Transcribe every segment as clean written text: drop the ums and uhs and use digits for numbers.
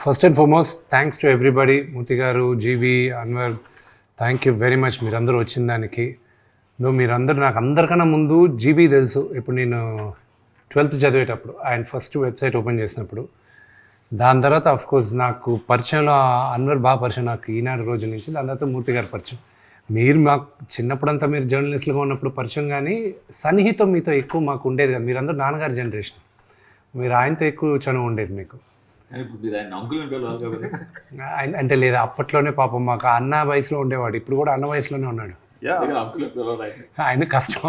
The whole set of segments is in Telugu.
First and foremost thanks to everybody, Murthy garu, GV, Anwar, thank you very much మీరందరూ వచ్చిన దానికి. మీరందరూ నాకు అందరికన్నా ముందు జీవి తెలుసు. ఇప్పుడు నేను 12th చదివేటప్పుడు ఆయన ఫస్ట్ వెబ్సైట్ ఓపెన్ చేసినప్పుడు, దాని తర్వాత అఫ్కోర్స్ నాకు పరిచయంలో అన్వర్ బాగా పరిచయం నాకు ఈనాడు రోజుల నుంచి. దాని తర్వాత మూర్తి గారు పరిచయం. మీరు మాకు చిన్నప్పుడంతా మీరు జర్నలిస్టులుగా ఉన్నప్పుడు పరిచయం, కానీ సన్నిహితం మీతో ఎక్కువ మాకు ఉండేది కదా. మీరందరూ నాన్నగారి జనరేషన్, మీరు ఆయనతో ఎక్కువ చనువు ఉండేది మీకు. ఆయన అంటే లేదా అప్పట్లోనే పాపం మాకు అన్న వయసులో ఉండేవాడు, ఇప్పుడు కూడా అన్న వయసులోనే ఉన్నాడు. ఆయన కష్టం,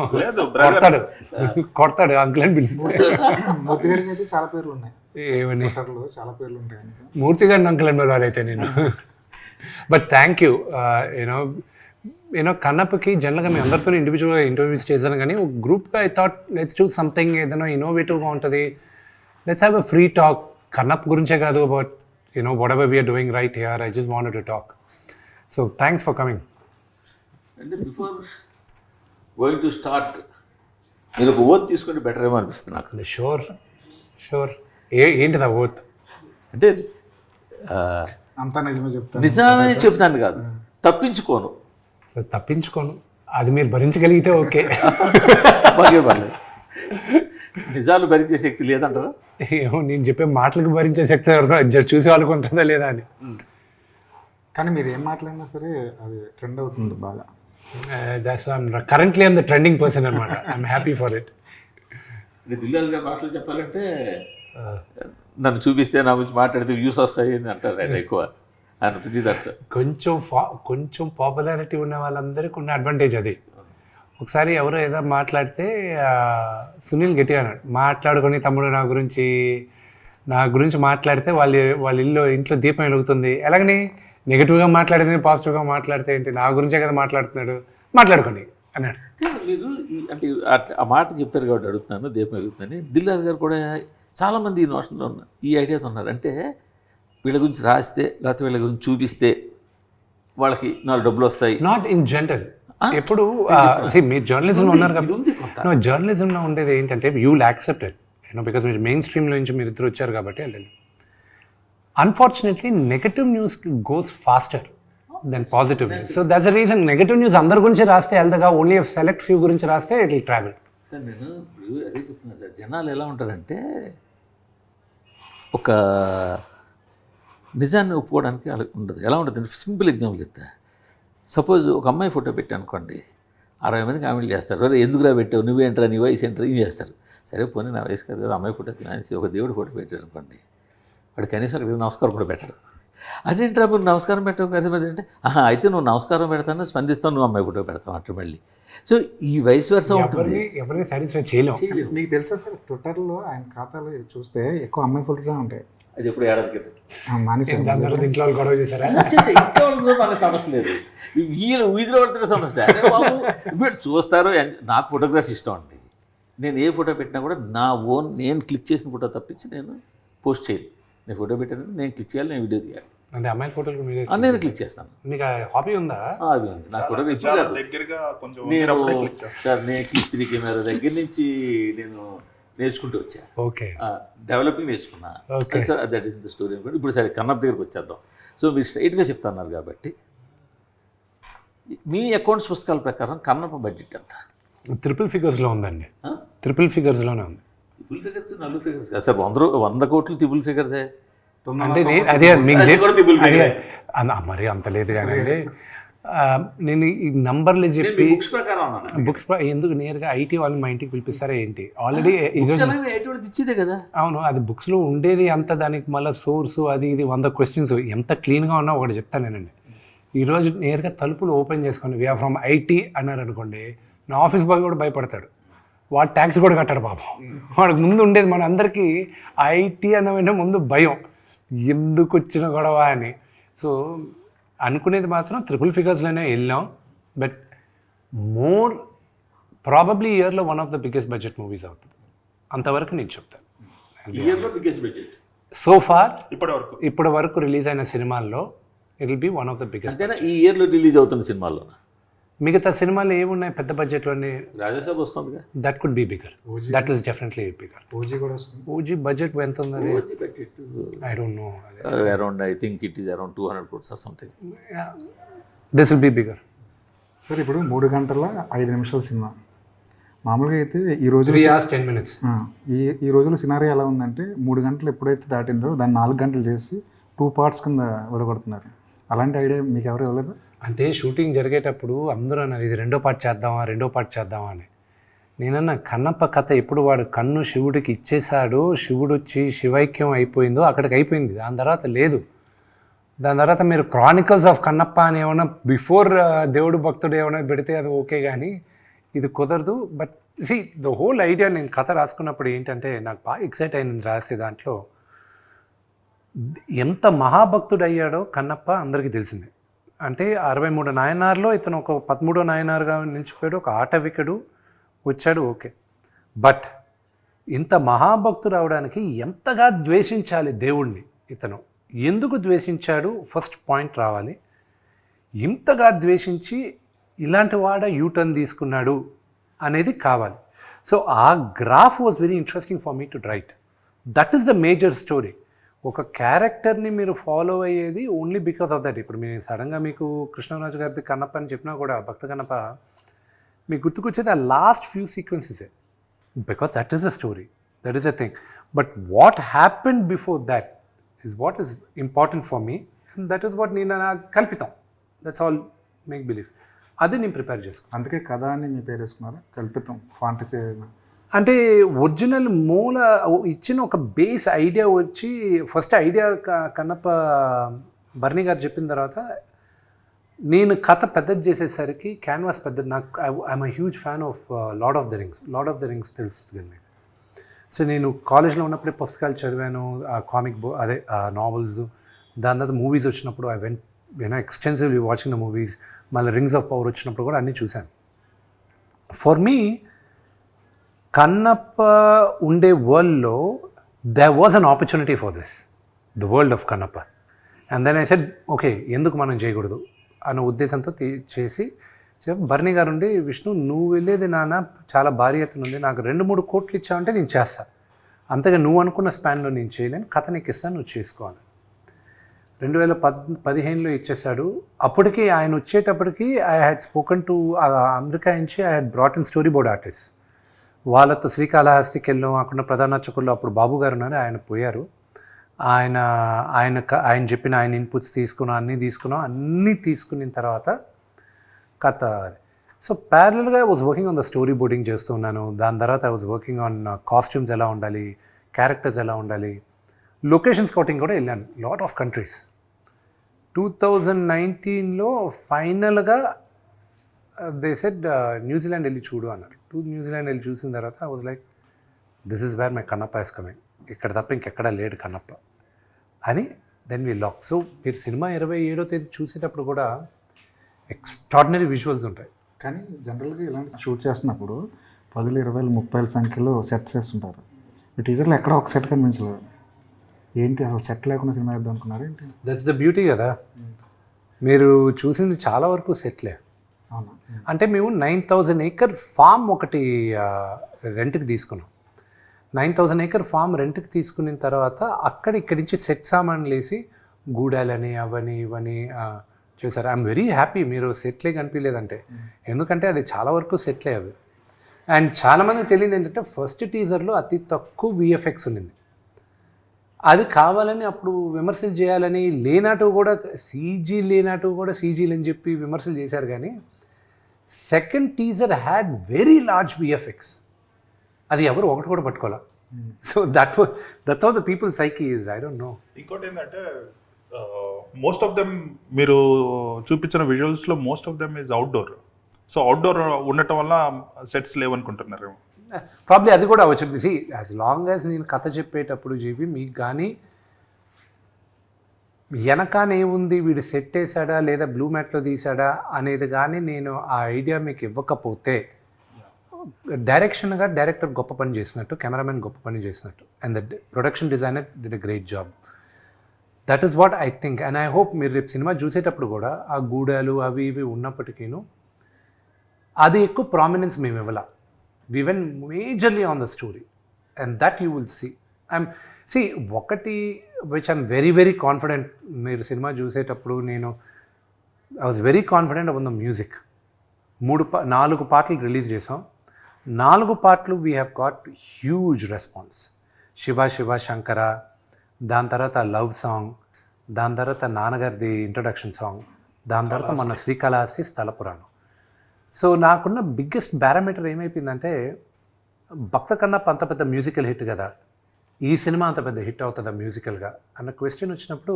కొడతాడు అంకుల్ అని పిలుస్తాడు. మూర్తి గారికి అయితే చాలా పేర్లు ఉన్నాయి. ఏమని? చాలా పేర్లు ఉంటాయి మూర్తి గారిని అంకుల్ అని పిలవాలి అయితే నేను. But thank you. యూనో కన్నప్పకి జనరల్గా మీ అందరితో ఇండివిజువల్గా ఇంటర్వ్యూస్ చేశాను, కానీ ఒక గ్రూప్గా I thought let's do something ఏదైనా ఇన్నోవేటివ్గా ఉంటుంది. Let's have a free talk. Kannappa గురించే కాదు, but you know whatever we are doing right here, I just wanted to talk. So thanks for coming. అంటే బిఫోర్ గోయింగ్ టు స్టార్ట్ మీరు ఒక ఓత్ తీసుకుంటే బెటర్ ఏమో అనిపిస్తుంది నాకు. షూర్. ఏంటిది ఆ ఓత్? అంటే అంతా నిజమే చెప్తాను కాదు, తప్పించుకోను. సో తప్పించుకోను, అది మీరు భరించగలిగితే ఓకే. బాగే పర్లేదు. నిజాలు భరించే శక్తి లేదంటారా? ఏమో, నేను చెప్పే మాటలకు భరించే శక్తి చూసే వాళ్ళకు ఉంటుందా లేదా అని. కానీ మీరు ఏం మాట్లాడినా సరే అది ట్రెండ్ అవుతుంది బాగా. Currently I'm the trending person అనమాట. I'm happy for it. Dil Raju garu భాషలో చెప్పాలంటే నన్ను చూపిస్తే నా గురించి మాట్లాడితే వ్యూస్ వస్తాయి అని అంటారు ఆయన ఎక్కువ. ఆయన ప్రతి దాంట్లో కొంచెం పాపులారిటీ ఉన్న వాళ్ళందరికీ ఉన్న అడ్వాంటేజ్ అది. ఒకసారి ఎవరో ఏదో మాట్లాడితే సునీల్ గట్టిగా అన్నాడు, మాట్లాడుకొని తమ్ముడు నా గురించి మాట్లాడితే వాళ్ళ ఇంట్లో దీపం వెలుగుతుంది. ఎలాగని నెగిటివ్గా మాట్లాడితే పాజిటివ్గా మాట్లాడితే ఏంటి, నా గురించే కదా మాట్లాడుతున్నాడు, మాట్లాడుకోండి అన్నాడు. మీరు అంటే ఆ మాట చెప్పారు కాబట్టి అడుగుతున్నాను, దీపం వెలుగుతుందని. దిల్రాజు గారు కూడా చాలామంది ఈ నోషన్లో ఉన్నారు, ఈ ఐడియాతో ఉన్నారు. అంటే వీళ్ళ గురించి రాస్తే లేకపోతే వీళ్ళ గురించి చూపిస్తే వాళ్ళకి 4 డబ్బులు వస్తాయి. Not in general. ఎప్పుడు మీరు జర్నలిజంలో ఉన్నారు కాబట్టి, జర్నలిజంలో ఉండేది ఏంటంటే you will accept it, because మీరు మెయిన్ స్ట్రీమ్లో నుంచి మీరు ఇద్దరు వచ్చారు కాబట్టి. Unfortunately negative news goes faster than positive news. So that's the reason negative news అందరి గురించి రాస్తే వెళ్తాగా, ఓన్లీ సెలెక్ట్ ఫ్యూ గురించి రాస్తే ఇట్ విల్ ట్రావెల్. సార్ నేను ఇప్పుడు అదే చెప్తున్నాను సార్, జనాలు ఎలా ఉంటారంటే ఒక నిజాన్ని ఒప్పుకోవడానికి అలా ఉండదు. ఎలా ఉంటుంది? సింపుల్ ఎగ్జాంపుల్ చెప్తా. సపోజ్ ఒక అమ్మాయి ఫోటో పెట్టా అనుకోండి, 60 మంది కామెంట్లు చేస్తారు, అరే ఎందుకురా పెట్టావు, నువ్వేంట్రా, నీ వయసు ఏంట్రా, ఇది చేస్తారు. సరే పోనీ నా వయసు కాదు కదా, అమ్మాయి ఫోటో తినేసి ఒక దేవుడు ఫోటో పెట్టారు అనుకోండి, వాడు కనీసం అక్కడ నమస్కారం కూడా పెట్టడు. అదేంట్రా మీరు నమస్కారం పెట్టడం కదా అంటే, అయితే నువ్వు నమస్కారం పెడతాను, స్పందిస్తావు, నువ్వు అమ్మాయి ఫోటో పెడతావు అట్లా మళ్ళీ. సో ఈ వయసు వరుస ఉంటుంది. ఎవరిని సాటిస్ఫై చేయలేము. మీకు తెలుసా సార్, ట్విట్టర్లో ఆయన ఖాతాలో చూస్తే ఎక్కువ అమ్మాయి ఫోటోనే ఉంటాయి. అది ఎప్పుడు ఏడాది క్రితం ఇంట్లో గొడవ చేశారా? ఇంట్లో మన సమస్య లేదు, వీధిలో పడుతున్న సమస్య. అదే బాబు ఇప్పుడు చూస్తారు. నాకు ఫోటోగ్రఫీ ఇష్టం అండి. నేను ఏ ఫోటో పెట్టినా కూడా నా ఓన్ నేను క్లిక్ చేసిన ఫోటో తప్పించి నేను పోస్ట్ చేయను. నేను ఫోటో పెట్టాను, నేను క్లిక్ చేయాలి, నేను వీడియో తీయాలి. అంటే అమ్మాయి ఫోటోలు నేను క్లిక్ చేస్తాను. మీకు హాబీ ఉందా? హాబీ ఉంది నాకు. ఫోటో ఇప్పుడు నేను సార్ నేను క్లిక్ కెమెరా దగ్గర నుంచి నేను నేర్చుకుంటూ వచ్చా. ఓకే, డెవలపింగ్ నేర్చుకున్నా. Sir that is the story అనుకోండి. ఇప్పుడు సరే కన్నప్ప దగ్గరికి వచ్చేద్దాం. సో మీరు స్ట్రైట్గా చెప్తున్నారు కాబట్టి, మీ అకౌంట్స్ పుస్తకాల ప్రకారం కన్నప్ప బడ్జెట్ ఎంత? ట్రిపుల్ ఫిగర్స్లో ఉందండి. ట్రిపుల్ ఫిగర్స్లోనే ఉంది. ట్రిపుల్ ఫిగర్స్ 4 ఫిగర్స్ కాదు సార్, 100 కోట్లు ట్రిపుల్ ఫిగర్సే. అంటే అదే మరి అంత లేదు కానీ నేను ఈ నంబర్లు చెప్పి బుక్స్ ఎందుకు నేరుగా ఐటీ వాళ్ళు మా ఇంటికి పిలిపిస్తారా ఏంటి? ఆల్రెడీ ఇచ్చేదే కదా. అవును, అది బుక్స్లో ఉండేది అంత, దానికి మళ్ళీ సోర్సు అది ఇది 100 క్వశ్చన్స్ ఎంత క్లీన్గా ఉన్నా ఒకటి చెప్తాను నేనండి. ఈరోజు నేరుగా తలుపులు ఓపెన్ చేసుకొని వీఆర్ ఫ్రమ్ ఐటీ అన్నారు అనుకోండి, నా ఆఫీస్ బాయ్ కూడా భయపడతాడు. వాడు ట్యాక్స్ కూడా కట్టాడు పాపం. వాడికి ముందు ఉండేది మన అందరికీ ఐటీ అన్నమంటే ముందు భయం, ఎందుకు వచ్చిన గొడవ అని. సో అనుకునేది మాత్రం ట్రిపుల్ ఫిగర్స్లోనే వెళ్ళాం. బట్ మోర్ ప్రాబబ్లీ ఇయర్లో one of the biggest budget movies అవుతుంది, అంతవరకు నేను చెప్తాను. సో ఫార్ ఇప్పటి వరకు రిలీజ్ అయిన సినిమాల్లో it will be one of the biggest. ఈ ఇయర్లో రిలీజ్ అవుతున్న సినిమాల్లో మిగతా సినిమాలు ఏమున్నాయి పెద్ద బడ్జెట్లోనే, రాజాసాబ్ వస్తుందిగా, that could be bigger, that is definitely bigger. OG కూడా వస్తుంది. ఓజీ బడ్జెట్ ఎంత ఉంది అది? I don't know. Around I think it is around 200 crores or something. This will be bigger. Sir ఇప్పుడు 3 గంటల 5 నిమిషాల సినిమా మామూలుగా అయితే ఈ రోజు 3 hours 10 minutes. ఈ రోజులో సినారీ ఎలా ఉందంటే 3 గంటలు ఎప్పుడైతే దాటిందో దాన్ని 4 గంటలు చేసి 2 parts కింద విడగొడుతున్నారు. అలాంటి ఐడియా మీకు ఎవరు ఇవ్వలేదు? అంటే షూటింగ్ జరిగేటప్పుడు అందరూ అన్నారు ఇది 2వ పార్ట్ చేద్దామా అని. నేనన్నా కన్నప్ప కథ ఎప్పుడు వాడు కన్ను శివుడికి ఇచ్చేశాడు, శివుడు వచ్చి శివైక్యం అయిపోయిందో అక్కడికి అయిపోయింది, దాని తర్వాత లేదు. దాని తర్వాత మీరు క్రానికల్స్ ఆఫ్ కన్నప్ప అని ఏమైనా బిఫోర్ దేవుడు భక్తుడు ఏమైనా పెడితే అది ఓకే, కానీ ఇది కుదరదు. But see the whole idea, నేను కథ రాసుకున్నప్పుడు ఏంటంటే నాకు బాగా ఎక్సైట్ అయింది రాసే దాంట్లో. ఎంత మహాభక్తుడు అయ్యాడో కన్నప్ప అందరికీ తెలిసిందే. అంటే 63 నాయనార్లో ఇతను ఒక 13వ నాయనార్గా నిలిచిపోయాడు, ఒక ఆటవికుడు వచ్చాడు, ఓకే. బట్ ఇంత మహాభక్తుడు అవడానికి ఎంతగా ద్వేషించాలి దేవుణ్ణి, ఇతను ఎందుకు ద్వేషించాడు, ఫస్ట్ పాయింట్ రావాలి. ఇంతగా ద్వేషించి ఇలాంటి వాడ యూటర్న్ తీసుకున్నాడు అనేది కావాలి. సో ఆ graph was very interesting for me to right. That is the major story. ఒక క్యారెక్టర్ని మీరు ఫాలో అయ్యేది ఓన్లీ బికాస్ ఆఫ్ దట్. ఇప్పుడు మీరు సడన్గా మీకు కృష్ణరాజు గారిది కన్నప్ప అని చెప్పినా కూడా, భక్త కన్నప్ప, మీకు గుర్తుకొచ్చేది ఆ లాస్ట్ ఫ్యూ సీక్వెన్సెసే, because that is the story, that is the thing. But what happen before that is what is important for me, and that is what నేను కల్పితం, దట్స్ ఆల్ మేక్ బిలీవ్. అది నేను ప్రిపేర్ చేసుకున్నాను. అందుకే కథ అని మీ పేరు వేసుకున్నారా? కల్పితం, ఫాంటసీ అంటే ఒరిజినల్ మూల ఇచ్చిన ఒక బేస్ ఐడియా వచ్చి, ఫస్ట్ ఐడియా కన్నప్ప బర్నీ గారు చెప్పిన తర్వాత నేను కథ పెద్దది చేసేసరికి క్యాన్వాస్ పెద్దది. నాకు I'm huge fan of lord of the rings తెలుస్తుంది కదా. సో నేను కాలేజ్లో ఉన్నప్పుడే పుస్తకాలు చదివాను, కామిక్ బుక్ అదే నావెల్స్. దాని తర్వాత మూవీస్ వచ్చినప్పుడు I went extensively watching the movies. మళ్ళీ రింగ్స్ ఆఫ్ పవర్ వచ్చినప్పుడు కూడా అన్నీ చూశాను. ఫర్ మీ కన్నప్ప ఉండే వరల్డ్లో there was an opportunity for this, the world of Kannappa. And then I said okay, ఎందుకు మనం చేయకూడదు అన్న ఉద్దేశంతో చేసి బర్నీ గారు ఉండి, విష్ణు నువ్వు వెళ్ళేది నాన్న చాలా భారీ ఎత్తున ఉంది, నాకు 2-3 కోట్లు ఇచ్చావంటే నేను చేస్తాను, అంతగా నువ్వు అనుకున్న స్పాన్లో నేను చేయలేను, కథ నీకు ఇస్తాను, నువ్వు చేసుకోవాలి. 2015లో ఇచ్చేశాడు. అప్పటికి ఆయన వచ్చేటప్పటికి I had spoken to America నుంచి, I had brought in story board artist. వాళ్ళతో శ్రీకాళహస్తికి వెళ్ళాం. అక్కడ ప్రధాన అర్చకుల్లో అప్పుడు బాబు గారు ఉన్నారు, ఆయన పోయారు. ఆయన చెప్పిన ఆయన ఇన్పుట్స్ తీసుకున్నాం. అన్నీ తీసుకున్న తర్వాత కథ. సో ప్యారలల్గా I was working on the story boarding చేస్తున్నాను. దాని తర్వాత I was working on costumes ఎలా ఉండాలి, క్యారెక్టర్స్ ఎలా ఉండాలి, లొకేషన్ స్కౌటింగ్ కూడా వెళ్ళాను లాట్ ఆఫ్ కంట్రీస్. 2019లో ఫైనల్గా దే సెడ్ న్యూజిలాండ్ వెళ్ళి చూడు అన్నారు. న్యూజిలాండ్ వెళ్ళి చూసిన తర్వాత I was like, this is where my Kannappa is coming, ఇక్కడ తప్ప ఇంకెక్కడా లేడు కన్నప్ప అని. Then we lock. సో మీరు సినిమా 27వ తేదీ చూసేటప్పుడు కూడా ఎక్స్ట్రాడినరీ విజువల్స్ ఉంటాయి. కానీ జనరల్గా ఇలాంటి షూట్ చేస్తున్నప్పుడు 10, 20, 30 సంఖ్యలో సెట్స్ వేస్తుంటారు. ఈ టీజర్లో ఎక్కడ ఒక సెట్ కనిపించలేదు. ఏంటి అసలు సెట్ లేకుండా సినిమా వేద్దాం అనుకున్నారు ఏంటి? దట్స్ ద బ్యూటీ కదా. మీరు చూసింది చాలా వరకు సెట్లే. అవునా? అంటే మేము 9,000 acre ఫామ్ ఒకటి రెంట్కి తీసుకున్నాం. 9,000 acre ఫామ్ రెంట్కి తీసుకున్న తర్వాత ఇక్కడి నుంచి సెట్ సామాన్లు వేసి గూడాలని అవని ఇవని చేశారు. ఐఎమ్ వెరీ హ్యాపీ మీరు సెట్లే కనిపించలేదంటే, ఎందుకంటే అది చాలా వరకు సెట్లే అవి. అండ్ చాలామందికి తెలియదు ఏంటంటే ఫస్ట్ టీజర్లో అతి తక్కువ విఎఫ్ఎక్స్ ఉన్నింది. అది కావాలని అప్పుడు విమర్శలు చేయాలని లేనట్టు కూడా సీజీలు అని చెప్పి విమర్శలు చేశారు. కానీ second teaser had very large VFX. అది ఎవరు ఒకటి కూడా పట్టుకోవాలి. So that's how the people psyche is. I don't know. ఇంకోటి ఏంటంటే మోస్ట్ ఆఫ్ దెమ్ మీరు చూపించిన విజువల్స్లో most of them is outdoor. So outdoor ఉండటం వల్ల సెట్స్ లేవనుకుంటున్నారు. ప్రాబ్లీ అది కూడా వచ్చింది. సి యాజ్ లాంగ్ యాజ్ నేను కథ చెప్పేటప్పుడు జీవి మీకు కానీ వెనకానే ఏముంది, వీడు సెట్ వేసాడా లేదా బ్లూ మ్యాట్లో తీసాడా అనేది కానీ నేను ఆ ఐడియా మీకు ఇవ్వకపోతే, డైరెక్టర్ గొప్ప పని చేసినట్టు, కెమెరామెన్ గొప్ప పని చేసినట్టు, and the production designer did a great job. That is what I think. And I hope మీరు రేపు సినిమా చూసేటప్పుడు కూడా ఆ గూడాలు అవి ఇవి ఉన్నప్పటికీను అది ఎక్కువ ప్రామినెన్స్ మేము ఇవ్వాల. We went majorly on the story and that you will see ఒకటి which I'm very very confident. మీరు సినిమా చూసేటప్పుడు I was very confident about the music. 4 పాటలు రిలీజ్ చేసాం. 4 పాటలు we have got huge response. Shiva Shiva Shankara, దాని తర్వాత లవ్ సాంగ్, దాని తర్వాత నాన్నగారిది ఇంట్రడక్షన్ సాంగ్, దాని తర్వాత మన శ్రీకాళహస్తి స్థల పురాణం. సో నాకున్న బిగ్గెస్ట్ పారామీటర్ ఏమైపోయిందంటే, భక్త కన్నప్ప అంత పెద్ద మ్యూజికల్ హిట్ కదా, ఈ సినిమా అంత పెద్ద హిట్ అవుతుందా మ్యూజికల్గా అన్న క్వశ్చన్ వచ్చినప్పుడు,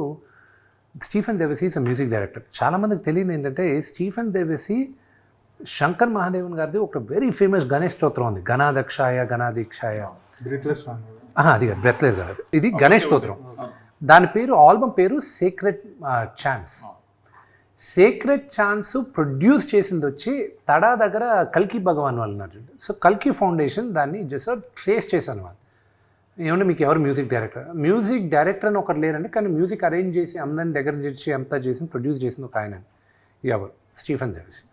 Stephen Devassy is a music director. చాలామందికి తెలియదు ఏంటంటే, స్టీఫెన్ దేవసి శంకర్ మహాదేవన్ గారిది ఒక వెరీ ఫేమస్ గణేష్ స్తోత్రం ఉంది, గణాదక్షాయ గణాదీక్షాయ. Breathless song. అది కాదు, బ్రెత్లెస్ కాదు, ఇది గణేష్ స్తోత్రం. దాని పేరు, ఆల్బమ్ పేరు sacred chance. Sacred chance produce చేసింది వచ్చి తడా దగ్గర కల్కి భగవాన్ వాళ్ళు ఉన్నారు. సో కల్కి ఫౌండేషన్ దాన్ని జస్ట్ ట్రేస్ చేశాను వాళ్ళు. ఏమంటే మీకు ఎవరు మ్యూజిక్ డైరెక్టర్ అని ఒకరు లేరండి, కానీ మ్యూజిక్ అరేంజ్ చేసి అందరిని దగ్గర చేసి అంతా చేసి ప్రొడ్యూస్ చేసింది ఒక ఆయన, ఎవరు, స్టీఫెన్ దేవసి.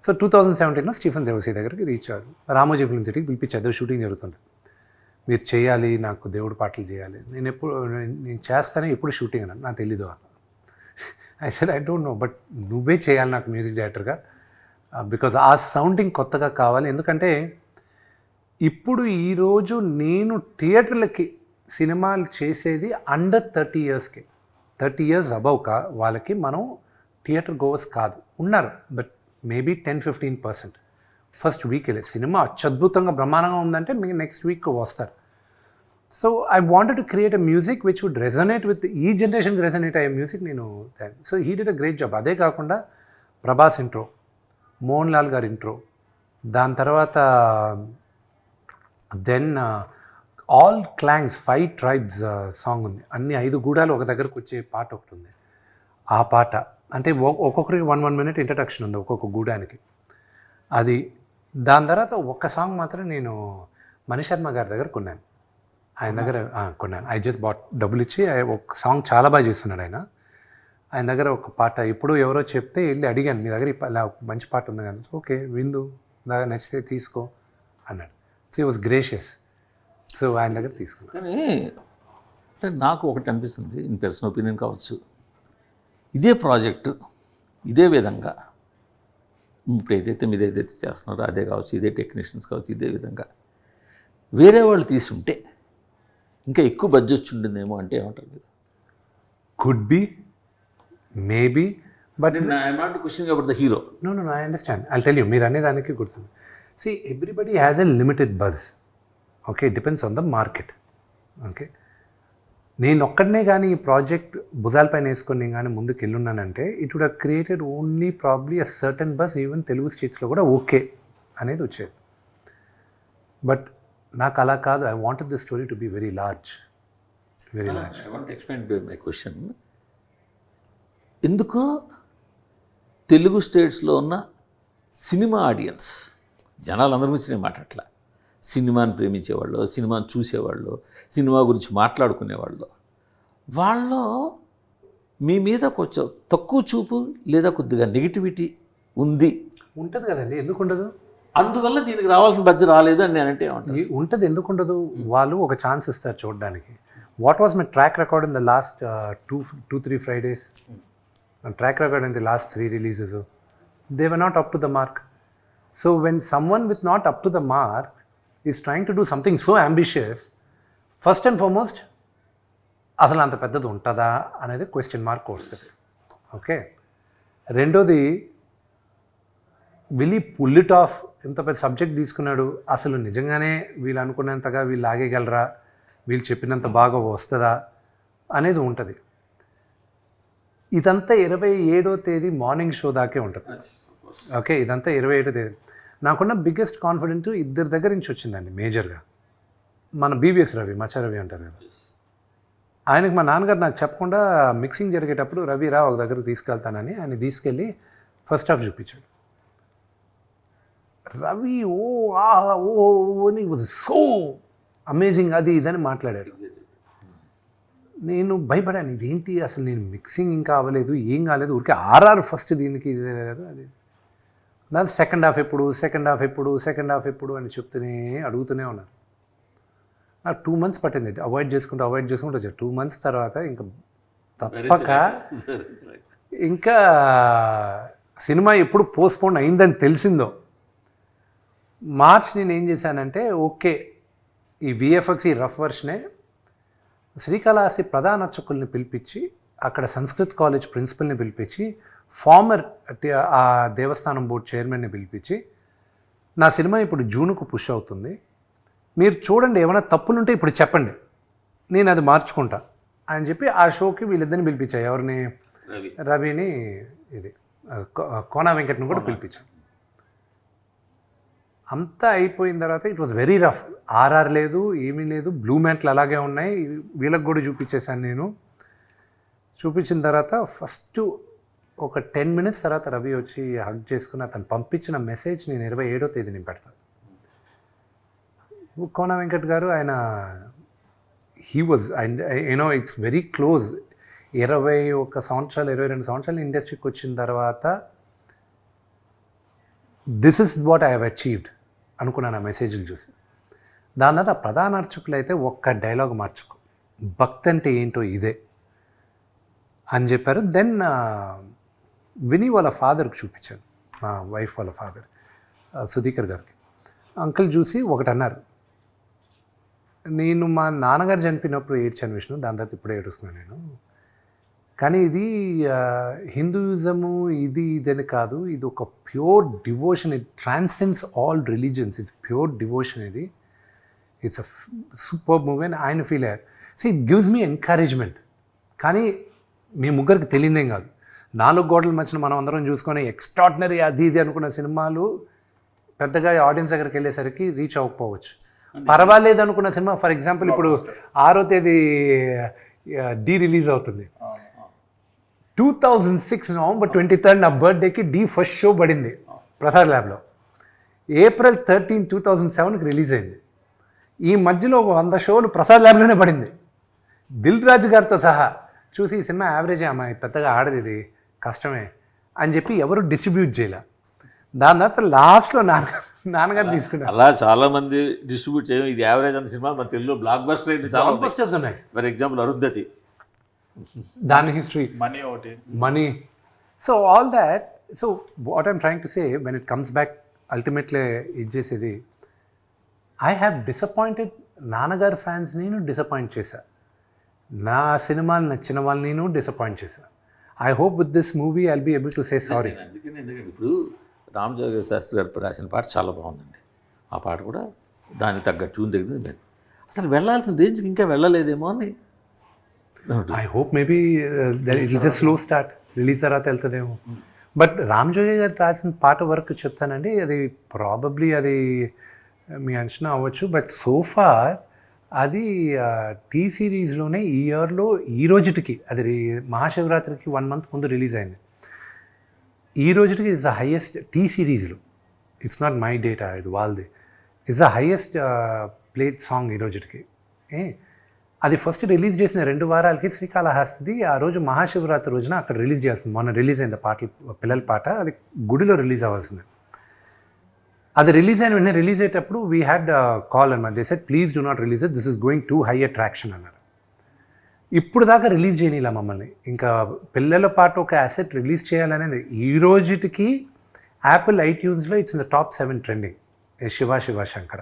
సో 2017లో స్టీఫెన్ దేవసి దగ్గరికి రీచ్ అయ్యారు. రామోజీ ఫిల్మ్ సిటీకి పిలిపించారు, షూటింగ్ జరుగుతుంది. మీరు చేయాలి, నాకు దేవుడి పాటలు చేయాలి. నేను చేస్తానే, ఎప్పుడు షూటింగ్ అన్నాను, నాకు తెలీదు. I said I don't no, but నువ్వే చేయాలి నాకు మ్యూజిక్ డైరెక్టర్గా, బికాజ్ ఆ సౌండింగ్ కొత్తగా కావాలి. ఎందుకంటే ఇప్పుడు ఈరోజు నేను థియేటర్లకి సినిమాలు చేసేది అండర్ 30 yearsకి, 30 years అబవ్ వాళ్ళకి మనం థియేటర్ గోవర్స్ కాదు, ఉన్నారు, బట్ మేబీ 10-15%. ఫస్ట్ వీక్ వెళ్ళే సినిమా అత్యద్భుతంగా బ్రహ్మాండంగా ఉందంటే మీకు నెక్స్ట్ వీక్ వస్తారు. So I wanted to create a music which would resonate with ఈ జనరేషన్కి రెజనేట్ అయ్యే మ్యూజిక్ నేను. So he did a great job. అదే కాకుండా ప్రభాస్ ఇంట్రో, మోహన్ లాల్ గారి ఇంట్రో, దాని తర్వాత దెన్ ఆల్ క్లాంగ్స్ 5 tribes సాంగ్ ఉంది. అన్ని 5 గూడాలు ఒక దగ్గరకు వచ్చే పాట ఒకటి ఉంది. ఆ పాట అంటే ఒక్కొక్కరికి 1 minute ఇంట్రడక్షన్ ఉంది ఒక్కొక్క గూడానికి. అది దాని తర్వాత ఒక్క సాంగ్ మాత్రం నేను మణిశర్మ గారి దగ్గర కొన్నాను, ఆయన దగ్గర కొన్నాను. ఐ జస్ట్ బాట్, డబ్బులు ఇచ్చి. ఒక సాంగ్ చాలా బాగా చేస్తున్నాడు ఆయన దగ్గర ఒక పాట. ఇప్పుడు ఎవరో చెప్తే వెళ్ళి అడిగాను, మీ దగ్గర ఇలా మంచి పాట ఉంది కదా, ఓకే విందు, దాకా నచ్చితే తీసుకో అన్నాడు. సో ఈ వాజ్ గ్రేషియస్. సో ఆయన దగ్గర తీసుకున్నాను. కానీ అంటే నాకు ఒకటి అనిపిస్తుంది, ఇన్ పర్సనల్ ఒపీనియన్ కావచ్చు, ఇదే ప్రాజెక్టు ఇదే విధంగా ఇప్పుడు మీరు ఏదైతే చేస్తున్నారో అదే కావచ్చు, ఇదే టెక్నీషియన్స్ కావచ్చు, ఇదే విధంగా వేరే వాళ్ళు తీసుంటే ఇంకా ఎక్కువ బడ్జెట్ ఉండిందేమో అంటే ఏమంటారు మీరు? Could be, maybe, but I'm not questioning about the hero. No, I understand. I'll tell you, మీరు అనేదానికి గుర్తుంది. See, everybody has a limited buzz. Okay, it depends on the market. Okay. నేను ఒక్కడనే కానీ ఈ ప్రాజెక్ట్ భుజాలపైన వేసుకొని నేను కానీ ముందుకు వెళ్ళున్నానంటే it would have created only probably a certain buzz, even Telugu స్టేట్స్లో కూడా ఓకే అనేది వచ్చేది. బట్ నాకు అలా కాదు. I wanted the story to be very large. I want explain my question. ఎందుకో తెలుగు స్టేట్స్లో ఉన్న సినిమా ఆడియన్స్, జనాలందరి గురించి నేను మాట్లాడట్లా, సినిమాని ప్రేమించేవాళ్ళు, సినిమాని చూసేవాళ్ళు, సినిమా గురించి మాట్లాడుకునేవాళ్ళు, వాళ్ళు మీ మీద కొంచెం తక్కువ చూపు లేదా కొద్దిగా నెగిటివిటీ ఉంటుంది కదండి, ఎందుకు ఉండదు? అందువల్ల దీనికి రావాల్సిన బడ్జెట్ రాలేదు అని నేనంటే ఏమంటాను. ఉంటుంది, ఎందుకు ఉండదు? వాళ్ళు ఒక ఛాన్స్ ఇస్తారు చూడడానికి. What was my track record in the last 2-3 Fridays? Track record in the last 3 releases, they were not up to the mark. So when someone with not up to the mark is trying to do something so ambitious, first and foremost అసలు అంత పెద్దది ఉంటుందా అనేది క్వశ్చన్ మార్క్ వస్తుంది. ఓకే, రెండోది విల్ ఈ పుల్ ఇట్ ఆఫ్? ఇంత పెద్ద సబ్జెక్ట్ తీసుకున్నాడు, అసలు నిజంగానే వీళ్ళు అనుకున్నంతగా వీళ్ళు ఆగేయగలరా, వీళ్ళు చెప్పినంత బాగా వస్తుందా అనేది ఉంటుంది. ఇదంతా 27వ తేదీ మార్నింగ్ షో దాకే ఉంటుంది. ఓకే, ఇదంతా 27వ తేదీ. నాకున్న బిగ్గెస్ట్ కాన్ఫిడెంట్ ఇద్దరి దగ్గర నుంచి వచ్చిందండి మేజర్గా. మన బీవీఎస్ రవి, మచ్చ రవి అంటారు కదా, ఆయనకు మా నాన్నగారు నాకు చెప్పకుండా మిక్సింగ్ జరిగేటప్పుడు రవి రా ఒక దగ్గరకు తీసుకెళ్తానని ఆయన తీసుకెళ్ళి ఫస్ట్ హాఫ్ చూపించాడు. రవి అని వాజ్ సో అమేజింగ్, అది ఇదని మాట్లాడాడు. నేను భయపడాను, ఇదేంటి అసలు, నేను మిక్సింగ్ ఇంకా అవ్వలేదు, ఏం కాలేదు, ఊరికే ఆర్ఆర్ ఫస్ట్ దీనికి అది. దాని సెకండ్ హాఫ్ ఎప్పుడు అని అడుగుతూనే ఉన్నారు. నాకు 2 months పట్టింది అవాయిడ్ చేసుకుంటూ వచ్చాను. 2 months తర్వాత ఇంకా తప్పక ఇంకా సినిమా ఎప్పుడు పోస్ట్పోన్ అయిందని తెలిసిందో మార్చ్ నేను ఏం చేశానంటే ఓకే ఈ విఎఫ్ఎక్స్ ఈ రఫ్ వర్షనే శ్రీకాళహస్తి ప్రధాన అర్చకుల్ని పిలిపించి అక్కడ సంస్కృత్ కాలేజ్ ప్రిన్సిపల్ని పిలిపించి ఫార్మర్ ఆ దేవస్థానం బోర్డు చైర్మన్ని పిలిపించి నా సినిమా ఇప్పుడు జూన్కు పుష్ అవుతుంది, మీరు చూడండి ఏమైనా తప్పులుంటే ఇప్పుడు చెప్పండి, నేను అది మార్చుకుంటా అని చెప్పి ఆ షోకి వీళ్ళిద్దరిని పిలిపించాయి. ఎవరిని? రవిని, ఇది కోనా వెంకట్ని కూడా పిలిపించాను. అంతా అయిపోయిన తర్వాత it was very rough. RR లేదు, ఏమీ లేదు, బ్లూ మ్యాట్లు అలాగే ఉన్నాయి. వీళ్ళకి కూడా చూపించేశాను నేను. చూపించిన తర్వాత ఫస్ట్ ఒక 10 minutes తర్వాత రవి వచ్చి హగ్ చేసుకుని అతను పంపించిన మెసేజ్ నేను 27వ తేదీని పెడతాను. కోన వెంకట్ గారు ఆయన he was and you know it's very close. 21 సంవత్సరాలు 22 సంవత్సరాలు ఇండస్ట్రీకి వచ్చిన తర్వాత this is what I have achieved అనుకున్నాను ఆ మెసేజ్లు చూసి. దాని తర్వాత ప్రధాన అర్చకులు అయితే ఒక్క డైలాగ్ మార్చుకో, భక్తి అంటే ఏంటో ఇదే అని చెప్పారు. దెన్ వినీ వాళ్ళ ఫాదర్కి చూపించాను, మా వైఫ్ వాళ్ళ ఫాదర్ సుధీకర్ గారికి. అంకుల్ చూసి ఒకటి అన్నారు, నేను మా నాన్నగారు చనిపోయినప్పుడు ఏడ్చాను విష్ణు, దాని తర్వాత ఇప్పుడే ఏడుస్తున్నాను నేను, కానీ ఇది హిందూయిజము ఇదని కాదు, ఇది ఒక pure devotion, it transcends all religions, it's pure devotion, ఇది ఇట్స్ అ సూపర్ మూవీ అని ఆయన ఫీల్ అయ్యారు. So it gives me encouragement. కానీ మీ ముగ్గురికి తెలియదేం కాదు, 4 గోడల మధ్యన మనం అందరం చూసుకొని ఎక్స్ట్రాడినరీ అది ఇది అనుకున్న సినిమాలు పెద్దగా ఆడియన్స్ దగ్గరికి వెళ్ళేసరికి రీచ్ అవ్వకపోవచ్చు. పర్వాలేదు అనుకున్న సినిమా, ఫర్ ఎగ్జాంపుల్ ఇప్పుడు 6వ తేదీ డి రిలీజ్ అవుతుంది. 2006 November 23rd నా బర్త్డేకి డి ఫస్ట్ షో పడింది ప్రసాద్ ల్యాబ్లో. April 13, 2007కి రిలీజ్ అయింది. ఈ మధ్యలో 100 షోలు ప్రసాద్ ల్యాబ్లోనే పడింది, దిల్ రాజు గారితో సహా. చూసి ఈ సినిమా యావరేజే అమ్మాయి, పెద్దగా ఆడది, ఇది కష్టమే అని చెప్పి ఎవరు డిస్ట్రిబ్యూట్ చేయలే. దాని తర్వాత లాస్ట్లో నాన్నగారు తీసుకున్నారు. అలా చాలామంది డిస్ట్రిబ్యూట్ చేయడం, ఇది యావరేజ్ అన్న సినిమా మన తెలుగులో బ్లాక్ బస్టర్ అయితే చాలా బస్టర్స్ ఉన్నాయి. ఫర్ ఎగ్జాంపుల్ అరుంధతి, దాని history, money. So all that. So what I'm trying to say, when it comes back ultimately ఇది చేసేది, ఐ హ్యావ్ డిసప్పాయింటెడ్ నాన్నగారు ఫ్యాన్స్, నేను డిసప్పాయింట్ చేశా. నా సినిమాలు నచ్చిన వాళ్ళు నేను డిసప్పాయింట్ చేశా. I hope with this movie I'll be able to say sorry. ఎందుకంటే ఇప్పుడు రామజోగ శాస్త్రి గారు రాసిన పాట చాలా బాగుందండి. ఆ పాట కూడా దానికి తగ్గ ట్యూన్ దగ్గర అసలు వెళ్ళాల్సిన రేంజ్కి ఇంకా వెళ్ళలేదేమో అని. I hope maybe it is a slow start, release తర్వాత వెళ్తుందేమో. బట్ రామజోగ గారు రాసిన పాట వరకు చెప్తానండి, అది ప్రాబబ్లీ అది మీ అంచనా అవ్వచ్చు, బట్ సోఫార్ అది టీ సిరీస్లోనే ఈ ఇయర్లో ఈ రోజుటికి, అది మహాశివరాత్రికి 1 month ముందు రిలీజ్ అయింది. ఈ రోజుటికి ఇట్స్ ద హైయెస్ట్ టీ సిరీస్లో, ఇట్స్ నాట్ మై డేటా, ఇది వాళ్ళది, it's the highest played song ఈ రోజుటికి. అది ఫస్ట్ రిలీజ్ చేసిన 2 వారాలకి శ్రీకాళహస్తిది ఆ రోజు మహాశివరాత్రి రోజున అక్కడ రిలీజ్ చేస్తుంది. మొన్న రిలీజ్ అయింది పాటలు, పిల్లల పాట, అది గుడిలో రిలీజ్ అవ్వాల్సింది. అది రిలీజ్ అయిన వెంటనే రిలీజ్ అయ్యేటప్పుడు వీ హ్యాడ్ కాల్ అన్నమాట. They said please do not release it, this is going to high attraction అన్నారు. ఇప్పుడు దాకా రిలీజ్ చేయనిలా మమ్మల్ని. ఇంకా పిల్లల పాట ఒక అసెట్ రిలీజ్ చేయాలనేది ఈ రోజుటికి యాపిల్ ఐట్యూన్స్లో it's in the top 7 trending, Shiva Shankara.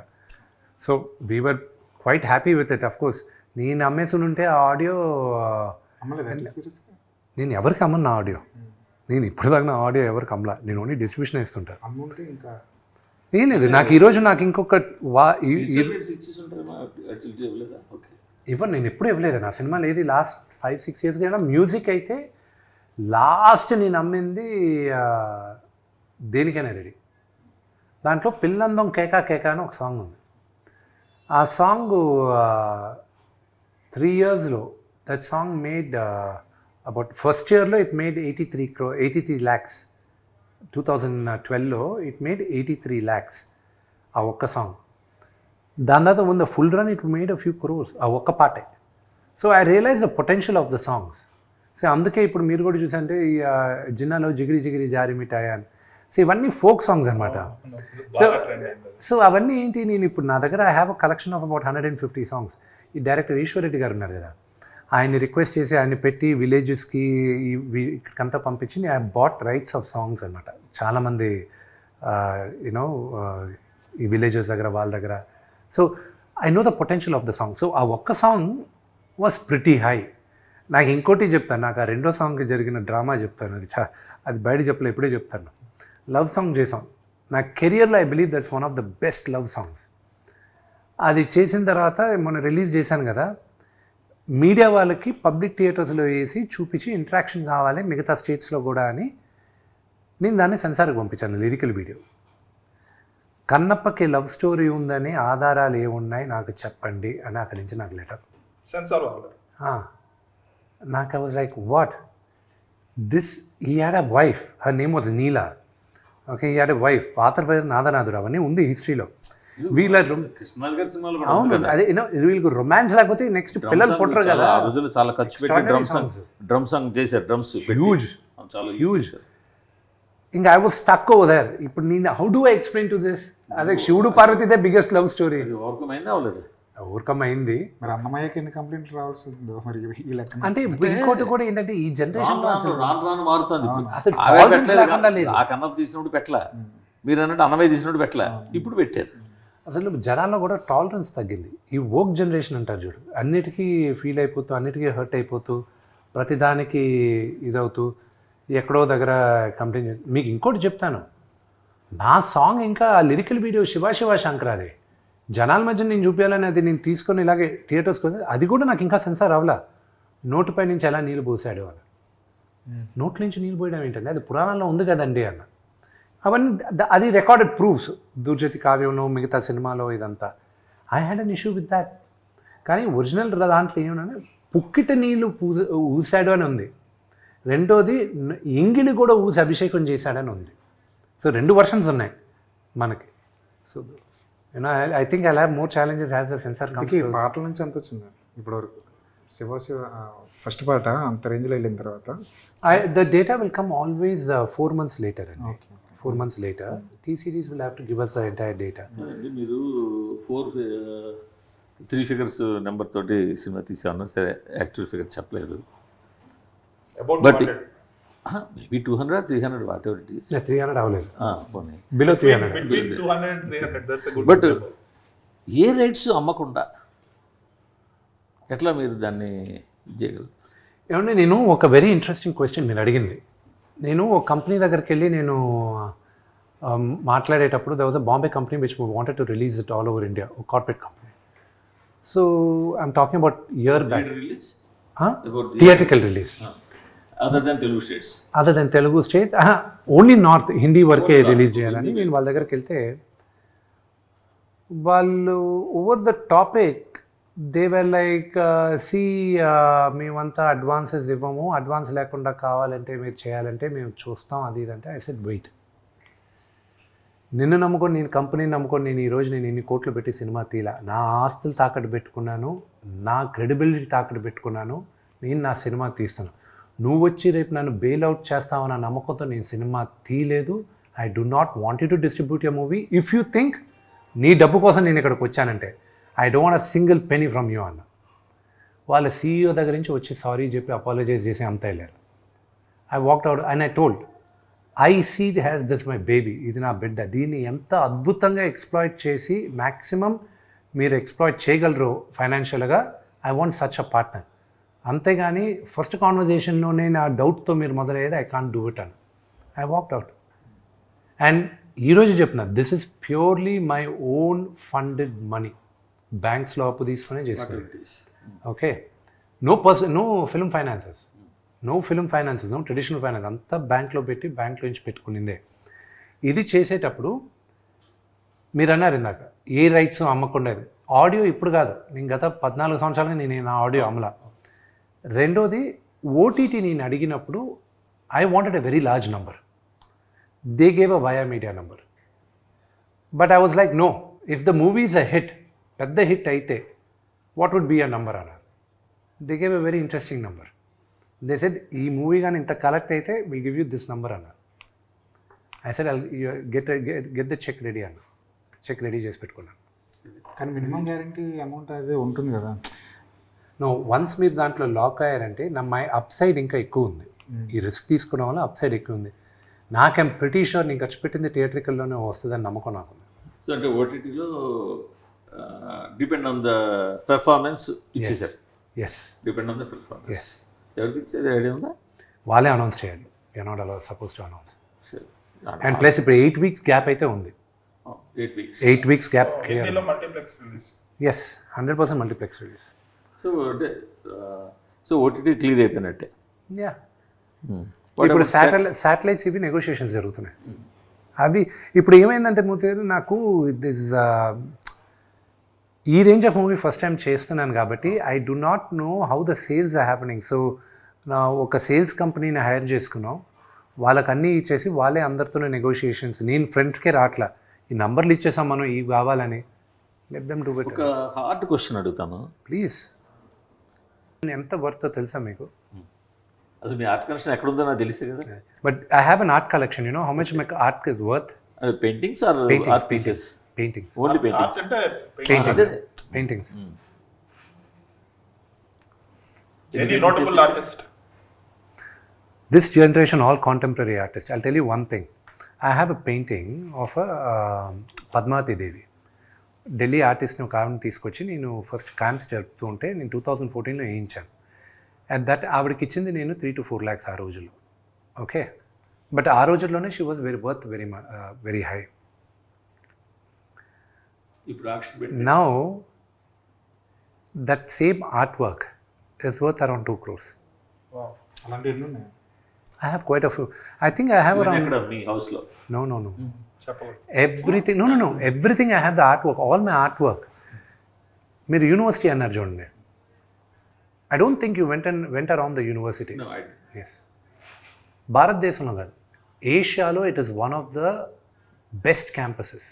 So we were quite happy with it. Of course నేను అమ్మేసి ఉంటే ఆ ఆడియో నేను ఎవరికి అమ్మను, నా ఆడియో నేను ఇప్పుడు దాకా నా ఆడియో ఎవరికి అమ్మలా, నేను ఓన్లీ డిస్ట్రిబ్యూషన్ ఇస్తుంటాను. ఏం లేదు నాకు ఈరోజు నాకు ఇంకొక ఇవ్వను, నేను ఎప్పుడు ఇవ్వలేదు నా సినిమాలు ఏది లాస్ట్ 5-6 years అయినా. మ్యూజిక్ అయితే లాస్ట్ నేను అమ్మింది దేనికైనా రెడీ, దాంట్లో పిల్లందం కేకా కేకా అని ఒక సాంగ్ ఉంది. ఆ సాంగ్ 3 yearsలో that song made about first ఇయర్లో ఇట్ మేడ్ 83 lakhs. 2012లో ఇట్ మేడ్ 83 lakhs ఆ ఒక్క సాంగ్. దాని తర్వాత ఉన్న full run it made a few crores ఆ ఒక్క పాటే. So I realise the potential of the songs. So అందుకే ఇప్పుడు మీరు కూడా చూసంటే ఈ జిన్నాలో జిగిరి జిగిరి జారి మిఠాయి అని సో ఇవన్నీ ఫోక్ సాంగ్స్ అనమాట. బాగా ట్రెండ్ అయింది. సో అవన్నీ ఏంటి, నేను ఇప్పుడు నా దగ్గర I have a collection of about 150 songs. ఈ డైరెక్టర్ ఈశ్వర్ రెడ్డి గారు ఉన్నారు కదా, ఆయన్ని రిక్వెస్ట్ చేసి ఆయన్ని పెట్టి విలేజెస్కి ఇక్కడికంతా పంపించి I bought rights of songs అనమాట. చాలామంది యూనో ఈ విలేజెస్ దగ్గర వాళ్ళ దగ్గర. So I know the potential of the song. So ఆ ఒక్క సాంగ్ వాస్ ప్రిటీ హై. నాకు ఇంకోటి చెప్తాను, నాకు ఆ రెండో సాంగ్కి జరిగిన డ్రామా చెప్తాను. అది బయట చెప్పలే, ఇప్పుడే చెప్తాను. లవ్ సాంగ్ చేసాం. నా కెరియర్లో I believe that's one of the best love songs. అది చేసిన తర్వాత మొన్న రిలీజ్ చేశాను కదా, మీడియా వాళ్ళకి పబ్లిక్ థియేటర్స్లో వేసి చూపించి ఇంట్రాక్షన్ కావాలి మిగతా స్టేట్స్లో కూడా అని నేను దాన్ని సెన్సార్కి పంపించాను, లిరికల్ వీడియో. కన్నప్పకి లవ్ స్టోరీ ఉందని ఆధారాలు ఏమున్నాయి నాకు చెప్పండి అని అక్కడి నుంచి నాకు లెటర్. సెన్సార్ వాళ్ళు నాకు I was like what this, he had a wife, her name was Neela. Okay, he had a wife, పాత్ర పేరు నాదనాథుడు, అవన్నీ ఉంది హిస్టరీలో. వీళ్ళ కృష్ణరాజు గారి సినిమాలో అవును, అదే వీళ్ళకి రొమాన్స్ లేకపోతే నెక్స్ట్ పిల్లలు పుట్టరు కదా. ఆ రోజుల్లో చాలా ఖర్చు పెట్టి డ్రమ్ సాంగ్ చేశారు, డ్రమ్స్ హ్యూజ్ చాలా హ్యూజ్. ఇంకా I was stuck over there. ఇప్పుడు నేను how do I explain to this? అదే శివుడు Parvati they biggest love story. Overcome అయిందా అవ్వలేదు? ఓవర్కమ్ అయింది. మరి అన్నమయ్యకి ఎన్ని కంప్లైంట్లు రావాల్సి ఉందో మరి ఈ లెక్క. అంటే ఇంకోటి కూడా ఏంటంటే ఈ జనరేషన్ రాను మారుతుంది. అసలు ఆ కన్నప్ప తీసినప్పుడు పెట్టలా, మీరు అన్నట్టు అన్నమయ్య తీసినప్పుడు పెట్టలా, ఇప్పుడు పెట్టారు. అసలు జనాల్లో కూడా టాలరెన్స్ తగ్గింది. ఈ వోక్ జనరేషన్ అంటారు చూడు, అన్నిటికీ ఫీల్ అయిపోతూ, అన్నిటికీ హర్ట్ అయిపోతూ, ప్రతిదానికి ఇదవుతూ, ఎక్కడో దగ్గర కంప్లైంట్ చేసి. మీకు ఇంకోటి చెప్తాను, నా సాంగ్ ఇంకా ఆ లిరికల్ వీడియో శివ శంకరాది జనాల మధ్య నేను చూపించాలని అది నేను తీసుకొని ఇలాగే థియేటర్స్కి వస్తే అది కూడా నాకు ఇంకా సెన్సార్ అవ్వలా. నోటుపై నుంచి ఎలా నీళ్ళు పోసాడు అని. నోట్ల నుంచి నీళ్ళు పోయడం ఏంటంటే అది పురాణాల్లో ఉంది కదండి అన్న. అవన్నీ అది రికార్డెడ్ ప్రూఫ్స్, దుర్జతి కావ్యంలో మిగతా సినిమాలో ఇదంతా. I had an issue with that. కానీ ఒరిజినల్ దాంట్లో ఏమన్నా పుక్కిట నీళ్ళు ఊసాడు అని ఉంది. రెండోది ఎంగిలి కూడా ఊసి అభిషేకం చేశాడని ఉంది. సో 2 వర్షన్స్ ఉన్నాయి మనకి. So you know I think I have more challenges as the censor company. పాటల నుంచి ఎంత వచ్చింది ఇప్పటివరకు? శివ ఫస్ట్ పాట అంత రేంజ్లో వెళ్ళిన తర్వాత the data will come always 4 months later అండి. 4 months later T-Series will have to give us the entire data. మీరు 3 figures నెంబర్ తోటి సినిమా తీసాను, సరే యాక్చువల్ ఫిగర్ చెప్పలేదు. But maybe 200 300 what ever it is. 300 అవ్వలేదు, పోనీ below 300. between 200 and 300, that's a good but number. A rights అమ్మకుండా ఎట్లా మీరు దాన్ని చేయగలరు? ఏమంటే నేను ఒక వెరీ ఇంట్రెస్టింగ్ క్వశ్చన్ మీరు అడిగింది. నేను ఒక కంపెనీ దగ్గరికి వెళ్ళి నేను మాట్లాడేటప్పుడు there was a Bombay company which wanted to release it all over India, a corporate company. So I'm talking about year back. Release Theatrical release. Other than Telugu states. Other than Telugu states, only north Hindi వరకే రిలీజ్ చేయాలని నేను వాళ్ళ దగ్గరికి వెళ్తే వాళ్ళు over the topic they were like see మేమంతా అడ్వాన్సెస్ ఇవ్వము, అడ్వాన్స్ లేకుండా కావాలంటే మీరు చేయాలంటే మేము చూస్తాం అది ఇదంటే. ఐ సెడ్ వెయిట్, నిన్ను నమ్ముకొని నేను కంపెనీని నమ్ముకొని నేను ఈరోజు నేను ఇన్ని కోట్లు పెట్టి సినిమా తీలా, నా ఆస్తులు తాకట్టు పెట్టుకున్నాను, నా క్రెడిబిలిటీ తాకట్టు పెట్టుకున్నాను, నేను నా సినిమా తీస్తాను. నువ్వు వచ్చి రేపు నన్ను బెయిల్అవుట్ చేస్తావన్న నమ్మకంతో నేను సినిమా తీయలేదు. I do not want you to distribute your movie if you think నీ డబ్బు కోసం నేను ఇక్కడికి వచ్చానంటే I don't want a single penny from you అన్న. వాళ్ళ CEO దగ్గర నుంచి వచ్చి సారీ చెప్పి అపాలజైజ్ చేసి అంతా వెళ్ళారు. I walked out and I told I see has this my baby, ఇది నా బిడ్డ, దీన్ని ఎంత అద్భుతంగా ఎక్స్ప్లాయిట్ చేసి మ్యాక్సిమం మీరు ఎక్స్ప్లాయిట్ చేయగలరు ఫైనాన్షియల్గా, I want such a partner. అంతేగాని ఫస్ట్ కాన్వర్జేషన్లోనే నా డౌట్తో మీరు మొదలయ్యేది ఐ కాంట్ డూ ఇట్ అని. I walked out. అండ్ ఈరోజు చెప్తున్నా this is purely my own funded money, బ్యాంక్స్లో అప్పు తీసుకునే చేస్తుంది. Okay, no film finances, no traditional finance, అంతా బ్యాంక్లో పెట్టి బ్యాంక్లో నుంచి పెట్టుకునిందే. ఇది చేసేటప్పుడు మీరు అన్నారు ఇందాక ఏ రైట్స్ అమ్మకుండా, ఆడియో ఇప్పుడు కాదు, నేను గత 14 సంవత్సరాలుగా నేను నా ఆడియో అమ్మలా. రెండోది ఓటీటీ నేను అడిగినప్పుడు I wanted a very large number, they gave a via media number. But I was like no, if the movie is a hit, పెద్ద హిట్ అయితే what would be a number అన్నారు. They gave a very interesting number. They said ఈ మూవీ కానీ ఇంత కలెక్ట్ అయితే will give you this number అన్నారు. I said I get the check ready అన్న. చెక్ రెడీ చేసి పెట్టుకున్నాను. కానీ మినిమం గ్యారంటీ అమౌంట్ అదే ఉంటుంది కదా. నో, వన్స్ మీరు దాంట్లో లాక్ అయ్యారంటే మై అప్ సైడ్ ఇంకా ఎక్కువ ఉంది. ఈ రిస్క్ తీసుకోవడం వల్ల అప్ సైడ్ ఎక్కువ ఉంది. నాకేం ప్రిటీ షూర్ నేను ఖర్చు పెట్టింది థియేట్రికల్లోనే వస్తుందని నమ్మకం నాకు. సో అంటే ఓటీటీలో డిపెండ్ ఆన్ ద పెర్ఫార్మెన్స్ ఇచ్చేసారు. Yes, depend on the performance. ఎవరికి ఇచ్చేది ఐడియా ఉందా? వాళ్ళే అనౌన్స్ చేయాలి. You're not allowed suppose to announce. సరే, అండ్ ప్లస్ ఇప్పుడు 8 weeks గ్యాప్ అయితే ఉంది. 8 weeks. 8 weeks gap. హిందీలో multiplex release. Yes, 100% multiplex release. So అంటే సో ఓటీటీ క్లియర్ అయిపోయినట్టే. యా, ఇప్పుడు శాటిలైట్స్ ఇవి నెగోషియేషన్స్ జరుగుతున్నాయి. అవి ఇప్పుడు ఏమైందంటే మూర్తి నాకు దిస్ ఈ range of movie first time చేస్తున్నాను కాబట్టి I do not know how the sales are happening. So నా ఒక సేల్స్ కంపెనీని హైర్ చేసుకున్నాం. వాళ్ళకి అన్నీ ఇచ్చేసి వాళ్ళే అందరితోనే నెగోషియేషన్స్. నేను ఫ్రెండ్కే రాట్లా, ఈ నంబర్లు ఇచ్చేసాం మనం ఇవి కావాలని. Let them do it. ఒక హార్డ్ క్వశ్చన్ అడుగుతాను ప్లీజ్. ఎంత వర్తో తెలుసా మీకు? అసలు మీ ఆర్ట్ కలెక్షన్ ఎక్కడ ఉందో నాకు తెలిసే కదా. But I have an art collection. You know how much my art is worth? Paintings or art pieces? Paintings. Only paintings. Paintings. Any notable artist? This generation all contemporary artists. I'll tell you one thing. I have a painting of a Padmavati Devi. Delhi ఆర్టిస్ట్ని ఒక ఆవిడని తీసుకొచ్చి నేను ఫస్ట్ క్యాంప్స్ జరుపుతూ ఉంటే నేను 2014లో వేయించాను. అట్ దట్ ఆవిడకి ఇచ్చింది నేను 3 to 4 lakhs ఆ రోజుల్లో. ఓకే, బట్ ఆ రోజుల్లోనే she was very high. Now that same art work is worth around 2 crores. అలాంటి ఎన్ని ఉన్నాయి? I have quite a few. I think I have around... మీ హౌస్లో? No. చెప్పండి. Everything. No. Everything I have the artwork. All my artwork. మీరు యూనివర్సిటీ అన్నారు చూడండి. I don't think you went around the university. No, I didn't. Yes. భారతదేశంలో కాదు, ఏషియాలో it is one of the best campuses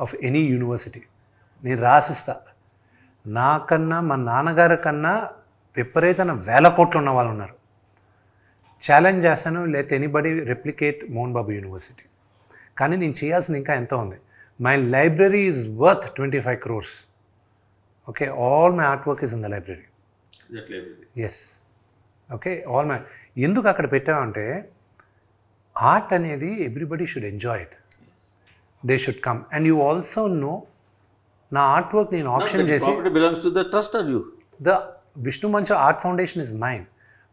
of any university. నేను రాసిస్తా, నాకన్నా మా నాన్నగారి కన్నా విపరీతమైన 1000 కోట్లు ఉన్న వాళ్ళు ఉన్నారు. ఛాలెంజ్ చేస్తాను, లేకపోతే anybody replicate Mohan Babu university. కానీ నేను చేయాల్సింది ఇంకా ఎంతో ఉంది. My library is worth 25 crores. Okay, all my art work is in the library. Yes. Okay, all my. ఎందుకు అక్కడ పెట్టామంటే ఆర్ట్ అనేది everybody should enjoy it. They should come. And you also know నా ఆర్ట్ వర్క్ నేను ఆప్షన్ చేసి belongs to the trust are you? The Vishnu Manchu art foundation is mine.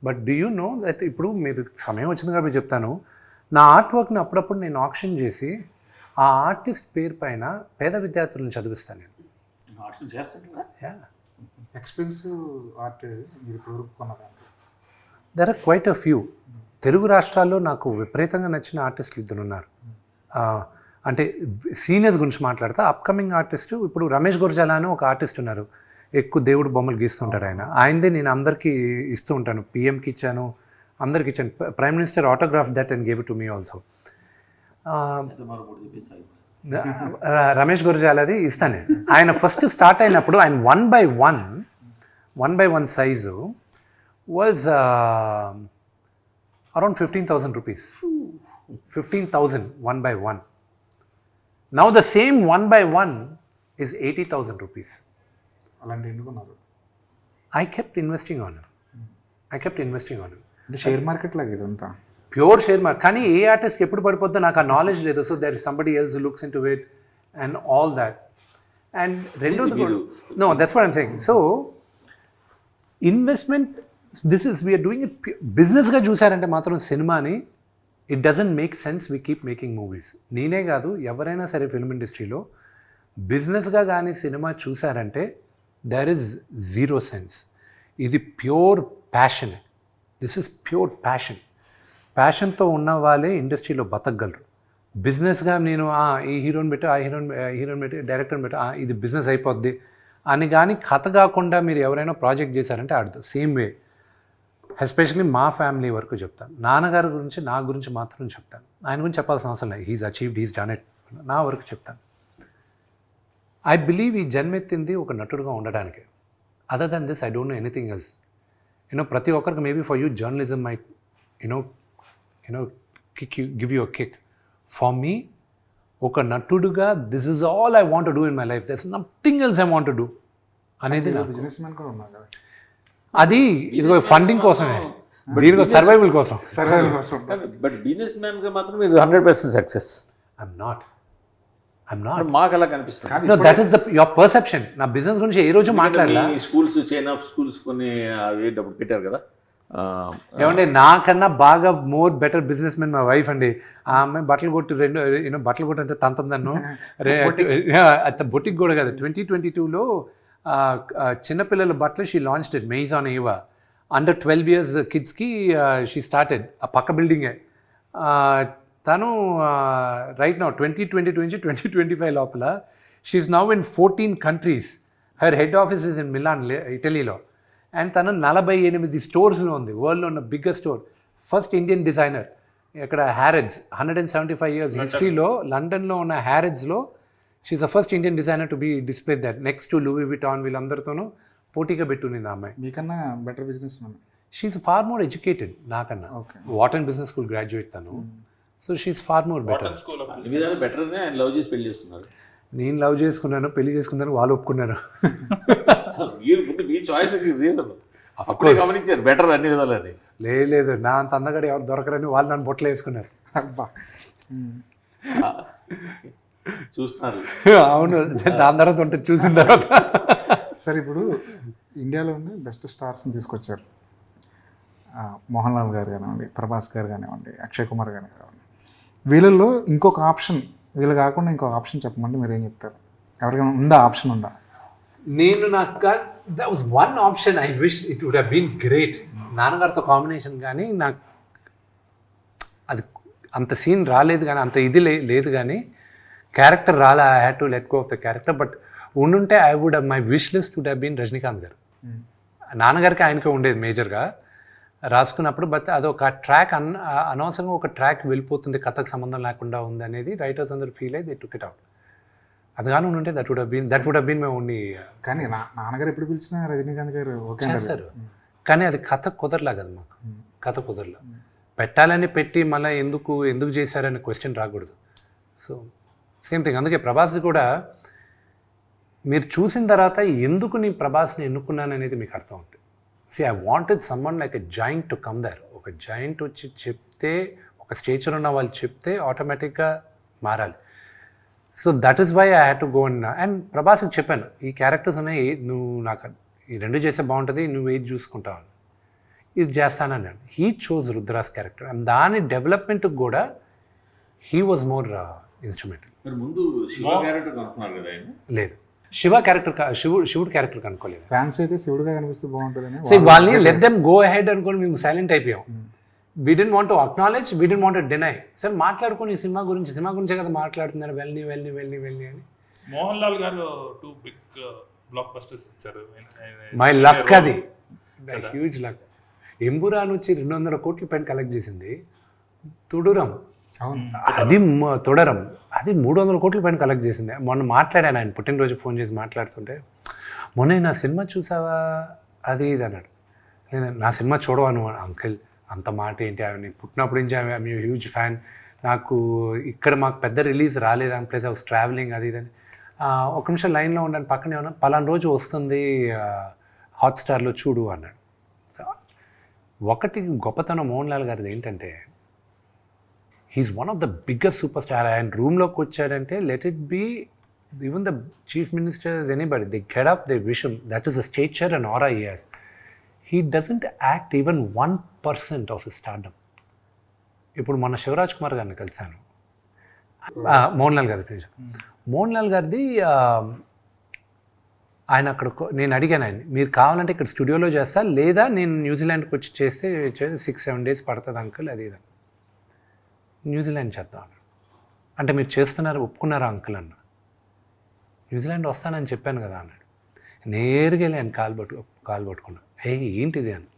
But do you know that ఇప్పుడు మీరు సమయం వచ్చింది కాబట్టి చెప్తాను, నా ఆర్ట్ వర్క్ని అప్పుడప్పుడు నేను ఆప్షన్ చేసి ఆ ఆర్టిస్ట్ పేరు పైన పేద విద్యార్థులను చదివిస్తాను నేను. ఎక్స్పెన్సివ్ ఆర్ట్ మీరు ఇప్పుడు కొన్నదాన్ని? There are quite a few. Telugu రాష్ట్రాల్లో నాకు విపరీతంగా నచ్చిన ఆర్టిస్టులు 2 ఉన్నారు. అంటే సీనియర్స్ గురించి మాట్లాడతా. అప్కమింగ్ ఆర్టిస్టు ఇప్పుడు రమేష్ గుర్జాలా అని ఒక ఆర్టిస్ట్ ఉన్నారు, ఎక్కువ దేవుడు బొమ్మలు గీస్తుంటాడు ఆయన. ఆయనదే నేను అందరికీ ఇస్తూ ఉంటాను. పిఎంకి ఇచ్చాను, అందరికి ఇచ్చాను. Prime minister autograph that and gave it to me also. Ramesh గుర్జాలది ఇస్తాను నేను. ఆయన ఫస్ట్ స్టార్ట్ అయినప్పుడు ఆయన 1 by 1 size was around 15,000 rupees. 15,000 1 by 1. Now the same 1 by 1 is 80,000 rupees. అలాంటి ఎన్నుకున్నారు? I kept investing on him. అంటే షేర్ మార్కెట్ లాగా ఇదంతా ప్యూర్ షేర్ మార్కెట్. కానీ ఏ ఆర్టిస్ట్కి ఎప్పుడు పడిపోద్దో నాకు ఆ నాలెడ్జ్ లేదు. So there is somebody else looks in to it and all that. And రెండోది no, that's what I'm saying. So investment, this is we're doing it బిజినెస్గా చూసారంటే మాత్రం సినిమాని it doesn't make sense. We keep making movies. నేనే కాదు, ఎవరైనా సరే ఫిల్మ్ ఇండస్ట్రీలో బిజినెస్గా కానీ సినిమా చూసారంటే there is zero sense. ఇది pure passion. This is pure passion. ప్యాషన్తో ఉన్న వాళ్ళే ఇండస్ట్రీలో బతకగలరు. బిజినెస్గా నేను ఈ హీరోని పెట్టు, ఆ హీరోని పెట్టి, డైరెక్టర్ని పెట్టు, ఇది బిజినెస్ అయిపోద్ది అని కానీ కథ కాకుండా మీరు ఎవరైనా ప్రాజెక్ట్ చేశారంటే ఆడదు. సేమ్ వే ఎస్పెషల్లీ మా ఫ్యామిలీ వరకు చెప్తాను. నాన్నగారి గురించి, నా గురించి మాత్రం చెప్తాను. ఆయన గురించి చెప్పాల్సిన అవసరం లేదు. He's achieved, he's done it. నా వరకు చెప్తాను. ఐ బిలీవ్ ఈ జన్మెత్తింది ఒక నటుడుగా ఉండడానికి. Other than this I don't know anything else. ప్రతి ఒక్కరికి maybe for you journalism might kick you, give you a kick. For me ఒక నటుడుగా this is all I want do in my life there's nothing else I want do అనేది నాకు. బిజినెస్ మ్యాన్ కూడా ఉన్నారు కదా, అది ఇదిగో ఫండింగ్ కోసమే, దీనికో సర్వైవల్ కోసం. సర్వైవల్ కోసం. బట్ బిజినెస్ మ్యాన్గా మాత్రం మీరు 100% సక్సెస్. I'm not. మాకు అలా కనిపిస్తుంది. No, that is your perception. నా బిజినెస్ గురించి ఏ రోజు మాట్లాడలా. స్కూల్స్, చైన్ ఆఫ్ స్కూల్స్ కొన్ని అవి డబ్బులు పెట్టారు కదా. ఏమంటే నాకన్నా బాగా మోర్ బెటర్ బిజినెస్ మెన్ మా వైఫ్ అండి. ఆ అమ్మాయి బట్టలు కొట్టి బట్టలు కొట్టి అంటే తంతను బొటిక్ కూడా కదా. 2022లో చిన్నపిల్లల బట్టలు she launched it maize on ఏవా అండర్ 12 years కిడ్స్కి షీ స్టార్టెడ్ ఆ పక్క బిల్డింగే. తను రైట్ నౌ 2022 నుంచి 2025 లోపల she's now in 14 countries. Her head office is in Milan, ఇటలీలో. అండ్ తను 48 స్టోర్స్లో ఉంది, వరల్డ్లో ఉన్న biggest store. First Indian designer. ఇక్కడ హ్యారెడ్స్ 175 years హిస్టరీలో లండన్లో ఉన్న హ్యారెడ్స్లో she's the first Indian designer to be display that next to Louis Vuitton. వీళ్ళందరితోనూ పోటీగా పెట్టునింది ఆ అమ్మాయి. మీకన్నా better business man. She's far more educated నాకన్నా. వాటన్ బిజినెస్ స్కూల్ గ్రాడ్యుయేట్ తను. So she is far more better. బెటర్నే ఆయన లవ్ చేసి పెళ్లి చేస్తున్నారు. నేను లవ్ చేసుకున్నాను, పెళ్లి చేసుకున్నాను, వాళ్ళు ఒప్పుకున్నారు. మీ చాయిస్ రీజన్ గమనించారు బెటర్ అన్ని విధాలు. అది లేదు, నా అంత అందగాడు ఎవరు దొరకరని వాళ్ళు నన్ను బొట్టలు వేసుకున్నారు. చూస్తున్నారు. అవును, దాని తర్వాత ఉంటుంది చూసిన తర్వాత. సరే, ఇప్పుడు ఇండియాలో ఉండే బెస్ట్ స్టార్స్ని తీసుకొచ్చారు. మోహన్ లాల్ గారు కానివ్వండి, ప్రభాస్ గారు కానివ్వండి, అక్షయ్ కుమార్ గారు కానివ్వండి. వీళ్ళల్లో ఇంకొక ఆప్షన్, వీళ్ళు కాకుండా ఇంకొక ఆప్షన్ చెప్పమంటే మీరు ఏం చెప్తారు? ఎవరికైనా ఉందా, ఆప్షన్ ఉందా? నాకు that was one option. I wish it would have been great. నాన్నగారితో కాంబినేషన్, కానీ నాకు అది అంత సీన్ రాలేదు, కానీ అంత ఇది లేదు, కానీ క్యారెక్టర్ రాలే. I had to let go of the character. But ఉండుంటే I would my wish list would have been Rajinikanth garu. నాన్నగారికి ఆయనకే ఉండేది మేజర్గా రాసుకున్నప్పుడు. బట్ అదొక ట్రాక్ అనవసరంగా ఒక ట్రాక్ వెళ్ళిపోతుంది, కథకు సంబంధం లేకుండా ఉంది అనేది రైటర్స్ అందరూ ఫీల్ అయ్యి దే టుక్ ఇట్ అవుట్. అది కానీ ఉంటే that would have been my only. కానీ నాన్నగారు ఎప్పుడు పిలిచినా రజనీకాంత్ గారు ఓకే చేస్తారు, కానీ అది కథ కుదరలా కదా మాకు. కథ కుదరలా. పెట్టాలని పెట్టి మళ్ళీ ఎందుకు చేశారనే క్వశ్చన్ రాకూడదు. So same thing. అందుకే ప్రభాస్ కూడా మీరు చూసిన తర్వాత ఎందుకు నీ ప్రభాస్ని ఎన్నుకున్నాను అనేది మీకు అర్థం అవుతుంది. I wanted someone like a giant to come there. ఒక జాయింట్ వచ్చి చెప్తే, ఒక స్టేచర్ ఉన్న వాళ్ళు చెప్తే ఆటోమేటిక్గా మారాలి. So that is why I had to go and ప్రభాస్కి చెప్పాను, ఈ క్యారెక్టర్స్ ఉన్నాయి, నువ్వు నాకు ఈ రెండు చేస్తే బాగుంటుంది, నువ్వు ఏది చూసుకుంటావు, ఇది చేస్తానన్నాడు. He chose Rudra's character. And దాని డెవలప్మెంట్కి కూడా హీ వాజ్ మోర్ ఇన్స్ట్రుమెంటల్. ముందు శివ క్యారెక్టర్ అనుకున్నారు కదా ఆయన? లేదు, శివ క్యారెక్టర్ శివుడు క్యారెక్టర్ కనుక్కోలేదు. ఫ్యాన్స్ అయితే శివుడుగా కనిపిస్తే బాగుంటుందని సో వాళ్ళని లెట్ దెమ్ గో అహెడ్ అనుకోని మేము సైలెంట్ అయిపోయాం. We didn't want to acknowledge, we didn't want to deny. Sir మాట్లాడుకొని సినిమా గురించే కదా మాట్లాడుతున్నారు, వెళ్ళి అని. మోహన్ లాల్ గారు 2 big బ్లాక్ బస్టర్స్ ఇచ్చారు. మై లక్, అది హ్యూజ్ లక్. ఎంబురాన్ వచ్చి 200 కోట్ల పైన కలెక్ట్ చేసింది. తొడరం, తొడరం అది 300 కోట్ల పైన కలెక్ట్ చేసింది. మొన్న మాట్లాడాను, ఆయన పుట్టినరోజు ఫోన్ చేసి మాట్లాడుతుంటే, మొన్న నా సినిమా చూసావా అది ఇది అన్నాడు. లేదా నా సినిమా చూడవా నువ్వు? అంకిల్ అంత మాట ఏంటి, ఆమె పుట్టినప్పటి నుంచి ఆమె హ్యూజ్ ఫ్యాన్. నాకు ఇక్కడ మాకు పెద్ద రిలీజ్ రాలేదు, అని ప్లేస్ హౌస్ ట్రావెలింగ్ అది ఇదని. ఒక నిమిషం లైన్లో ఉండండి, పక్కనే ఉన్నా, పలానా రోజు వస్తుంది హాట్స్టార్లో చూడు అన్నాడు. ఒకటి గొప్పతనం మోహన్ లాల్ గారిది ఏంటంటే, he is one of the biggest super star. ఆయన రూమ్లోకి వచ్చాడంటే let it be even the chief ministers, anybody, they get up, they wish him. That is the stature and aura he has. He doesn't act even 1% of his stardom. ఇప్పుడు మొన్న శివరాజ్ కుమార్ గారిని కలిశాను, మోహన్ లాల్ గారి ఫ్రెండ్స్. మోహన్ లాల్ గారిది ఆయన అక్కడ, నేను అడిగాను ఆయన, మీరు కావాలంటే ఇక్కడ స్టూడియోలో చేస్తా, లేదా నేను న్యూజిలాండ్కి వచ్చి చేస్తే 6-7 days పడుతుంది అంకుల్ అది ఇది. న్యూజిలాండ్ చేద్దాం అంటే, మీరు చేస్తున్నారు ఒప్పుకున్నారా అంకుల్ అన్న. న్యూజిలాండ్ వస్తానని చెప్పాను కదా అన్నాడు. నేరుగా వెళ్ళి ఆయన కాలు పట్టుకున్నా. ఏంటిది అని.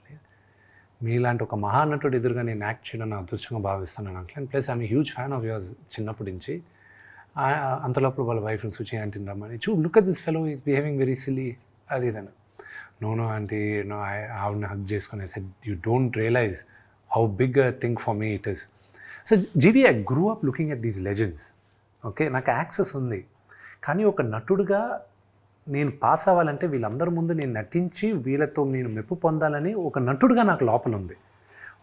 మీలాంటి ఒక మహానటుడు ఎదురుగా నేను యాక్ట్ చేయడం నా అదృష్టంగా భావిస్తున్నాను uncle. And plus I'm huge fan of yours చిన్నప్పటి నుంచి. అంతలోపల వాళ్ళ వైఫ్ని సూచి ఆంటీని రమ్మని, look at this fellow is behaving very silly అది ఇదని. నో ఆంటీ, ఆవిడని హగ్ చేసుకుని said, you don't realize how big a thing for me it is. So GV I grew up looking at these legends. Okay, నాకు యాక్సెస్ ఉంది, కానీ ఒక నటుడుగా నేను పాస్ అవ్వాలంటే వీళ్ళందరి ముందు నేను నటించి వీళ్ళతో నేను మెప్పు పొందాలని ఒక నటుడుగా నాకు లోపల ఉంది.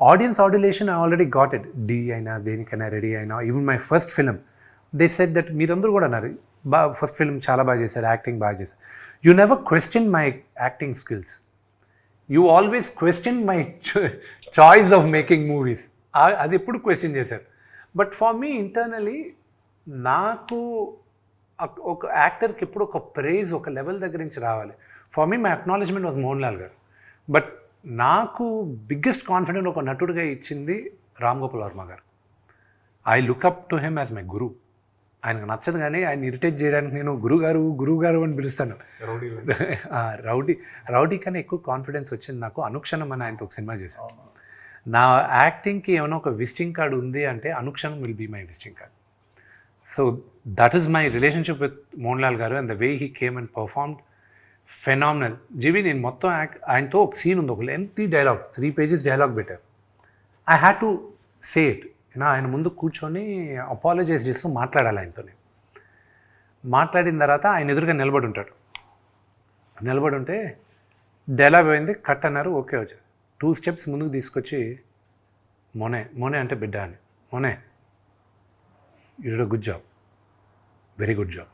Audience adulation I already got it. డి అయినా దేనికైనా రెడీ అయినా, even my first film they said that మీరందరూ కూడా అన్నారు ఫస్ట్ ఫిలిం చాలా బాగా చేశారు, యాక్టింగ్ బాగా చేశారు. You never question my acting skills, you always question my choice of making movies. అది ఎప్పుడు క్వశ్చన్ చేశారు. బట్ ఫర్ మీ ఇంటర్నలీ నాకు ఒక యాక్టర్కి ఎప్పుడు ఒక ప్రైజ్ ఒక లెవెల్ దగ్గర నుంచి రావాలి. For me my acknowledgement was Mohan Lal గారు. బట్ నాకు బిగ్గెస్ట్ కాన్ఫిడెంట్ ఒక నటుడిగా ఇచ్చింది Ram Gopal Varma garu. I look up to him as my guru. ఆయనకు నచ్చదు కానీ ఆయన ఇరిటేట్ చేయడానికి నేను గురువు గారు అని పిలుస్తాను. రౌడీ కన్నా ఎక్కువ కాన్ఫిడెన్స్ వచ్చింది నాకు అనుక్షణం అని ఆయనతో ఒక సినిమా చేశాను. నా యాక్టింగ్కి ఏమైనా ఒక విజిటింగ్ కార్డు ఉంది అంటే అనుక్షణం will be my visiting card. So that is my relationship with Mohan Lal garu and the way he came and performed phenomenal. జీవి నేను మొత్తం ఆయనతో ఒక సీన్ ఉంది, ఒక లెంతీ డైలాగ్ 3 pages డైలాగ్ పెట్టారు. I had to say it. ఆయన ముందు కూర్చొని అపాలజైజ్ చేస్తూ మాట్లాడాలి ఆయనతో. మాట్లాడిన తర్వాత ఆయన ఎదురుగా నిలబడి ఉంటాడు. నిలబడి ఉంటే డైలాగ్ అయింది, కట్ అన్నారు, ఓకే వచ్చారు. 2 steps ముందుకు తీసుకొచ్చి మోనే అంటే బిడ్డ అని, మోనే you did a good job, very good job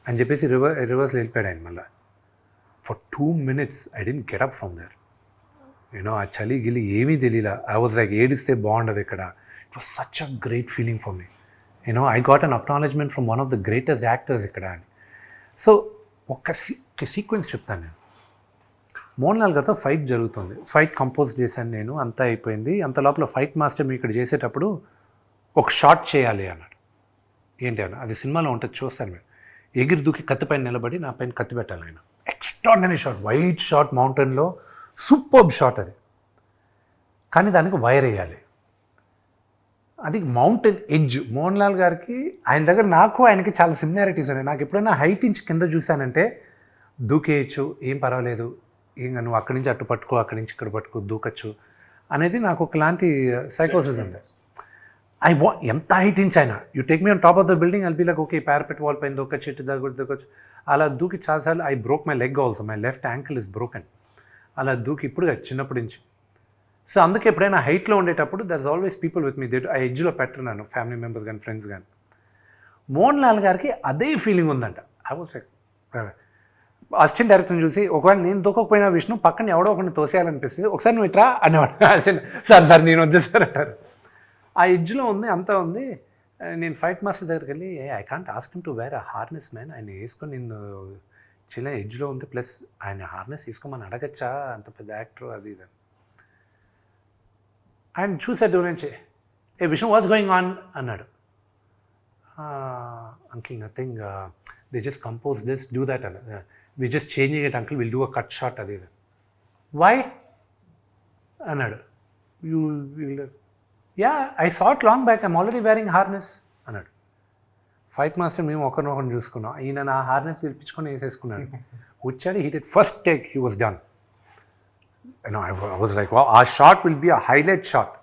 అని చెప్పేసి రివర్స్ వెళ్ళిపోయాడు ఆయన. మళ్ళీ for 2 minutes I didn't get up from there. ఆ చలి గిలి ఏమీ తెలియలా. ఐ వాజ్ లైక్ ఏడిస్తే బాగుండదు ఇక్కడ. It was such a great feeling for me. I got an acknowledgement from one of the greatest actors ఇక్కడ అని. సో ఒక సీక్వెన్స్ చెప్తాను నేను. మోహన్ లాల్ గారితో ఫైట్ జరుగుతుంది, ఫైట్ కంపోజ్ చేశాను నేను, అంతా అయిపోయింది. అంత లోపల ఫైట్ మాస్టర్ మీ ఇక్కడ చేసేటప్పుడు ఒక షాట్ చేయాలి అన్నాడు. ఏంటి అన్న, అది సినిమాలో ఉంటుంది చూస్తాను మీరు. ఎగిరి దూకి కత్తి పైన నిలబడి నా పైన కత్తి పెట్టాలి ఆయన. ఎక్స్ట్రాడినరీ షాట్, వైట్ షాట్, మౌంటైన్లో సూపర్బ్ షాట్ అది. కానీ దానికి వైర్ వేయాలి. అది మౌంటైన్ ఎడ్జ్. మోహన్ లాల్ గారికి ఆయన దగ్గర నాకు ఆయనకి చాలా సిమిలారిటీస్ ఉన్నాయి. నాకు ఎప్పుడైనా హైట్ నుంచి కింద చూశానంటే దూకేయచ్చు, ఏం పర్వాలేదు, ఇంకా నువ్వు అక్కడి నుంచి అటు పట్టుకో, అక్కడి నుంచి ఇక్కడ పట్టుకో, దూకచ్చు అనేది నాకు ఒకలాంటి సైకోసిస్ ఉంది. ఎంత హైట్ నుంచి అయినా you take me on top of the building I'll be like okay, parapet wall పైన దూకొచ్చు, ఇటు దూకొచ్చు. అలా దూకి చాలాసార్లు I broke my leg also, my left ankle is broken. అలా దూకి ఇప్పుడు చిన్నప్పటి నుంచి. సో అందుకే ఎప్పుడైనా హైట్లో ఉండేటప్పుడు there is always people with me. ఆ ఎడ్జ్లో పెట్టినాను, ఫ్యామిలీ మెంబర్స్ కానీ ఫ్రెండ్స్ కానీ. మోహన్ లాల్ గారికి అదే ఫీలింగ్ ఉందంట. ఐ వాజ్ లైక్ అసిస్టెంట్ డైరెక్టర్ని చూసి ఒకవేళ నేను దూకపోయినా విష్ణు పక్కన ఎవడో ఒకరిని తోసేయాలనిపిస్తుంది, ఒకసారి నువ్వు ఇట్రా అనేవాడు. అసిస్టెంట్ సార్ నేను వచ్చేసారు అంటారు. ఆ ఎడ్జ్లో ఉంది, అంతా ఉంది. నేను ఫైట్ మాస్టర్ దగ్గరికి వెళ్ళి I can't ask him to wear a harness man, ఆయన వేసుకొని నేను చిన్న ఎడ్జ్లో ఉంది, ప్లస్ ఆయన హార్నెస్ తీసుకోమని అడగచ్చా, అంత పెద్ద యాక్టర్ అది ఇది. ఆయన చూసే దూరం నుంచి ఏ విష్ణు వాట్స్ గోయింగ్ ఆన్ అన్నాడు. Uncle nothing, they just compose this do that అన్న, we just changing it uncle, will do a cut shot అది ఇది. వై అన్నాడు. You will yeah I saw it long back, I'm already wearing harness అన్నాడు. ఫైట్ మాస్టర్ మేము ఒకరినొకరిని చూసుకున్నాం. ఈయన నా హార్నెస్ పిలిపించుకొని వేసేసుకున్నాడు. వచ్చాడు, he did first take, he was done. I was like ఆ shot will be a highlight shot.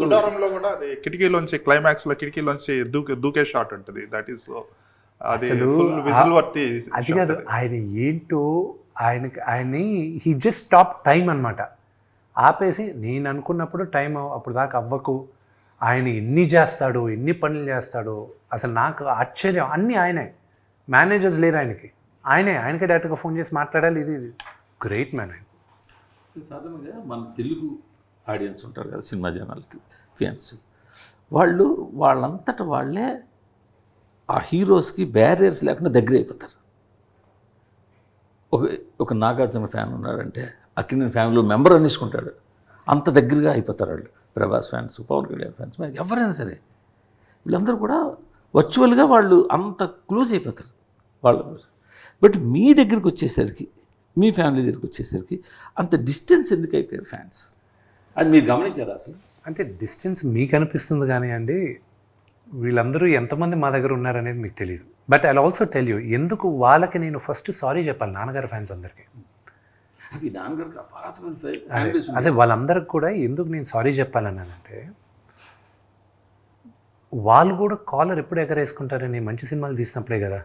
తుడారంలో కూడా అది కిటికీలోంచి క్లైమాక్స్లో కిటికీలోంచి దూకే షాట్ ఉంటుంది. దట్ ఈస్ అది ఫుల్ విజిల్ వర్తి. అది కాదు, ఆయన ఏంటో ఆయన్ని హీ జస్ట్ స్టాప్ టైం అనమాట. ఆపేసి నేను అనుకున్నప్పుడు టైం అప్పుడు దాకా అవ్వకు, ఆయన ఎన్ని చేస్తాడో, ఎన్ని పనులు చేస్తాడో అసలు నాకు ఆశ్చర్యం. అన్నీ ఆయనే, మేనేజర్స్ లేరు ఆయనకి, ఆయనకే డైరెక్ట్గా ఫోన్ చేసి మాట్లాడాలి. ఇది గ్రేట్ మ్యాన్ ఆయన. సాధారణంగా మన తెలుగు ఆడియన్స్ ఉంటారు కదా, సినిమా జనాలకి ఫ్యాన్స్, వాళ్ళంతటా వాళ్ళే ఆ హీరోస్కి బ్యారియర్స్ లేకుండా దగ్గర అయిపోతారు. ఒక నాగార్జున ఫ్యాన్ ఉన్నాడంటే అక్కినేని ఫ్యామిలీ మెంబర్ అనేసుకుంటాడు, అంత దగ్గరగా అయిపోతారు వాళ్ళు. ప్రభాస్ ఫ్యాన్స్, పవన్ కళ్యాణ్ ఫ్యాన్స్, ఎవరైనా సరే వీళ్ళందరూ కూడా వర్చువల్గా వాళ్ళు అంత క్లోజ్ అయిపోతారు వాళ్ళు. బట్ మీ దగ్గరికి వచ్చేసరికి, మీ ఫ్యామిలీ దగ్గరికి వచ్చేసరికి అంత డిస్టెన్స్ ఎందుకు అయిపోయారు ఫ్యాన్స్? అది మీరు గమనించారా అసలు? అంటే డిస్టెన్స్ మీకు అనిపిస్తుంది కానీ అండి, వీళ్ళందరూ ఎంతమంది మా దగ్గర ఉన్నారనేది మీకు తెలియదు. But I also tell you, ఎందుకు వాళ్ళకి నేను ఫస్ట్ సారీ చెప్పాలి నాన్నగారి ఫ్యాన్స్ అందరికీ. నాన్నగారికి అదే వాళ్ళందరికి కూడా ఎందుకు నేను సారీ చెప్పాలన్నానంటే, వాళ్ళు కూడా కాలర్ ఎప్పుడు ఎగరేసుకుంటారని మంచి సినిమాలు తీసినప్పుడే కదా.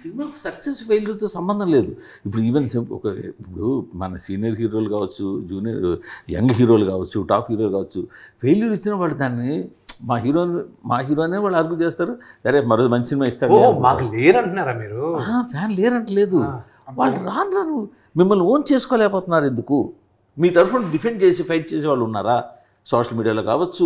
సినిమా సక్సెస్ ఫెయిల్యూర్తో సంబంధం లేదు. ఇప్పుడు ఈవెన్ ఇప్పుడు మన సీనియర్ హీరోలు కావచ్చు, జూనియర్ యంగ్ హీరోలు కావచ్చు, టాప్ హీరోలు కావచ్చు, ఫెయిల్యూర్ ఇచ్చిన వాళ్ళు దాన్ని మా హీరోనే వాళ్ళు ఆర్గ్యూ చేస్తారు, సరే మరో మంచి సినిమా ఇస్తాడు. మాకు లేరంటున్నారా మీరు? ఫ్యాన్ లేరంటలేదు, వాళ్ళు రాను మిమ్మల్ని ఓన్ చేసుకోలేకపోతున్నారు. ఎందుకు మీ తరఫున డిఫెండ్ చేసి ఫైట్ చేసే వాళ్ళు ఉన్నారా? సోషల్ మీడియాలో కావచ్చు,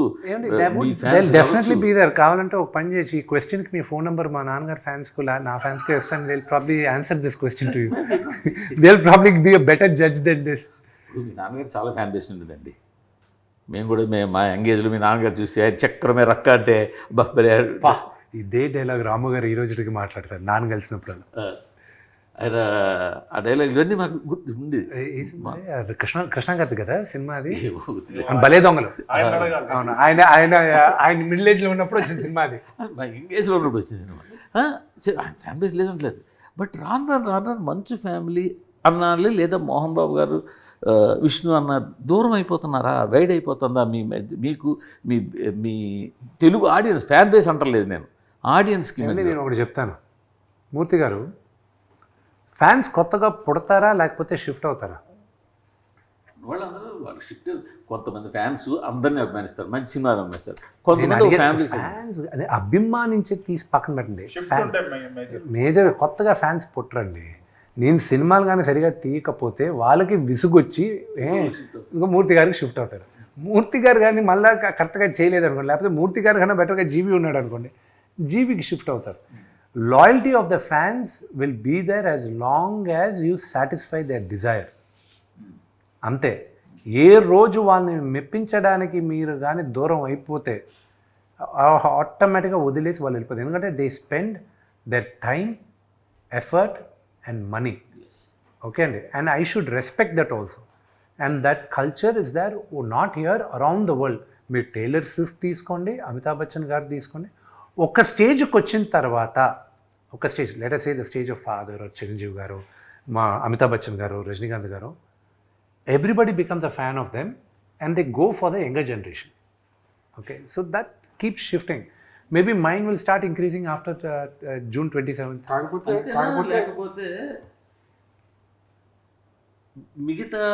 డెఫినెట్లీ బీ దేర్. కావాలంటే ఒక పని చేసి ఈ క్వశ్చన్కి మీ ఫోన్ నెంబర్ మా నాన్నగారు ఫ్యాన్స్కు నా ఫ్యాన్స్కి ఇస్తాను. They probably answer this question to you. They probably be a better judge than this. ఇప్పుడు మీ నాన్నగారు చాలా ఫ్యాన్ బేస్ ఉండేదండి. మేము కూడా మా ఎంగేజ్లో మీ నాన్నగారు చూసి ఆయన చక్రమే రక్క అంటే బబ్బలే. ఇదే డైలాగ్ రాము గారు ఈ రోజుకి మాట్లాడతారు నాన్న కలిసినప్పుడు. ఆయన ఆ డైలాగ్ ఇవన్నీ మాకు గుర్తు ఉంది. కృష్ణ గారి కదా సినిమా అది, భలే దొంగలు. అవును, ఆయన మిడిల్ ఏజ్లో ఉన్నప్పుడు వచ్చిన సినిమా అది. మా ఎంగేజ్లో ఉన్నప్పుడు వచ్చిన సినిమా. ఆయన ఫ్యాన్ బేస్ లేదంటలేదు, బట్ రాను మంచు ఫ్యామిలీ అన్నాళ్ళు లేదా మోహన్ బాబు గారు, విష్ణు అన్న దూరం అయిపోతున్నారా, వైడ్ అయిపోతుందా మీకు మీ తెలుగు ఆడియన్స్ ఫ్యాన్ బేస్ అంటలేదు నేను, ఆడియన్స్కి. నేను ఒకటి చెప్తాను మూర్తి గారు, ఫ్యాన్స్ కొత్తగా పుడతారా లేకపోతే షిఫ్ట్ అవుతారా? వాళ్ళందరూ వాళ్ళు షిఫ్ట్. కొంతమంది ఫ్యాన్స్ అందరినీ అభిమానిస్తారు, మంచి సినిమాలు అభిమానిస్తారు. కొంతమంది ఫ్యాన్స్ అభిమానించి తీసి పక్కన పెట్టండి. మేజర్ కొత్తగా ఫ్యాన్స్ పుట్టరండి. నేను సినిమాలు కానీ సరిగా తీయకపోతే వాళ్ళకి విసుగొచ్చి ఇంకా మూర్తి గారికి షిఫ్ట్ అవుతారు. మూర్తి గారు కానీ మళ్ళీ కరెక్ట్గా చేయలేదు అనుకోండి, లేకపోతే మూర్తి గారు కన్నా బెటర్గా జీవి ఉన్నాడు అనుకోండి, జీవికి షిఫ్ట్ అవుతారు. Loyalty of the fans will be there as long as you satisfy their desire. అంతే. ఏ రోజు వాళ్ళని మెప్పించడానికి మీరు కానీ దూరం అయిపోతే ఆటోమేటిక్గా వదిలేసి వాళ్ళు వెళ్ళిపోతారు. ఎందుకంటే they spend their time, effort and money. Okay అండి, and I should respect that also. And that culture is there not here around the world. మీరు టేలర్ స్విఫ్ట్ తీసుకోండి, అమితాబ్ బచ్చన్ గారు తీసుకోండి, ఒక స్టేజ్కి వచ్చిన తర్వాత, ఒక stage let us say the stage of father, Chiranjeevi గారు, మా అమితాబ్ బచ్చన్ గారు, రజనీకాంత్ గారు, everybody becomes a fan of them and they go for the younger generation. Okay, so that keep shifting. Maybe mind will start increasing after June 27th. కాకపోతే మిగతా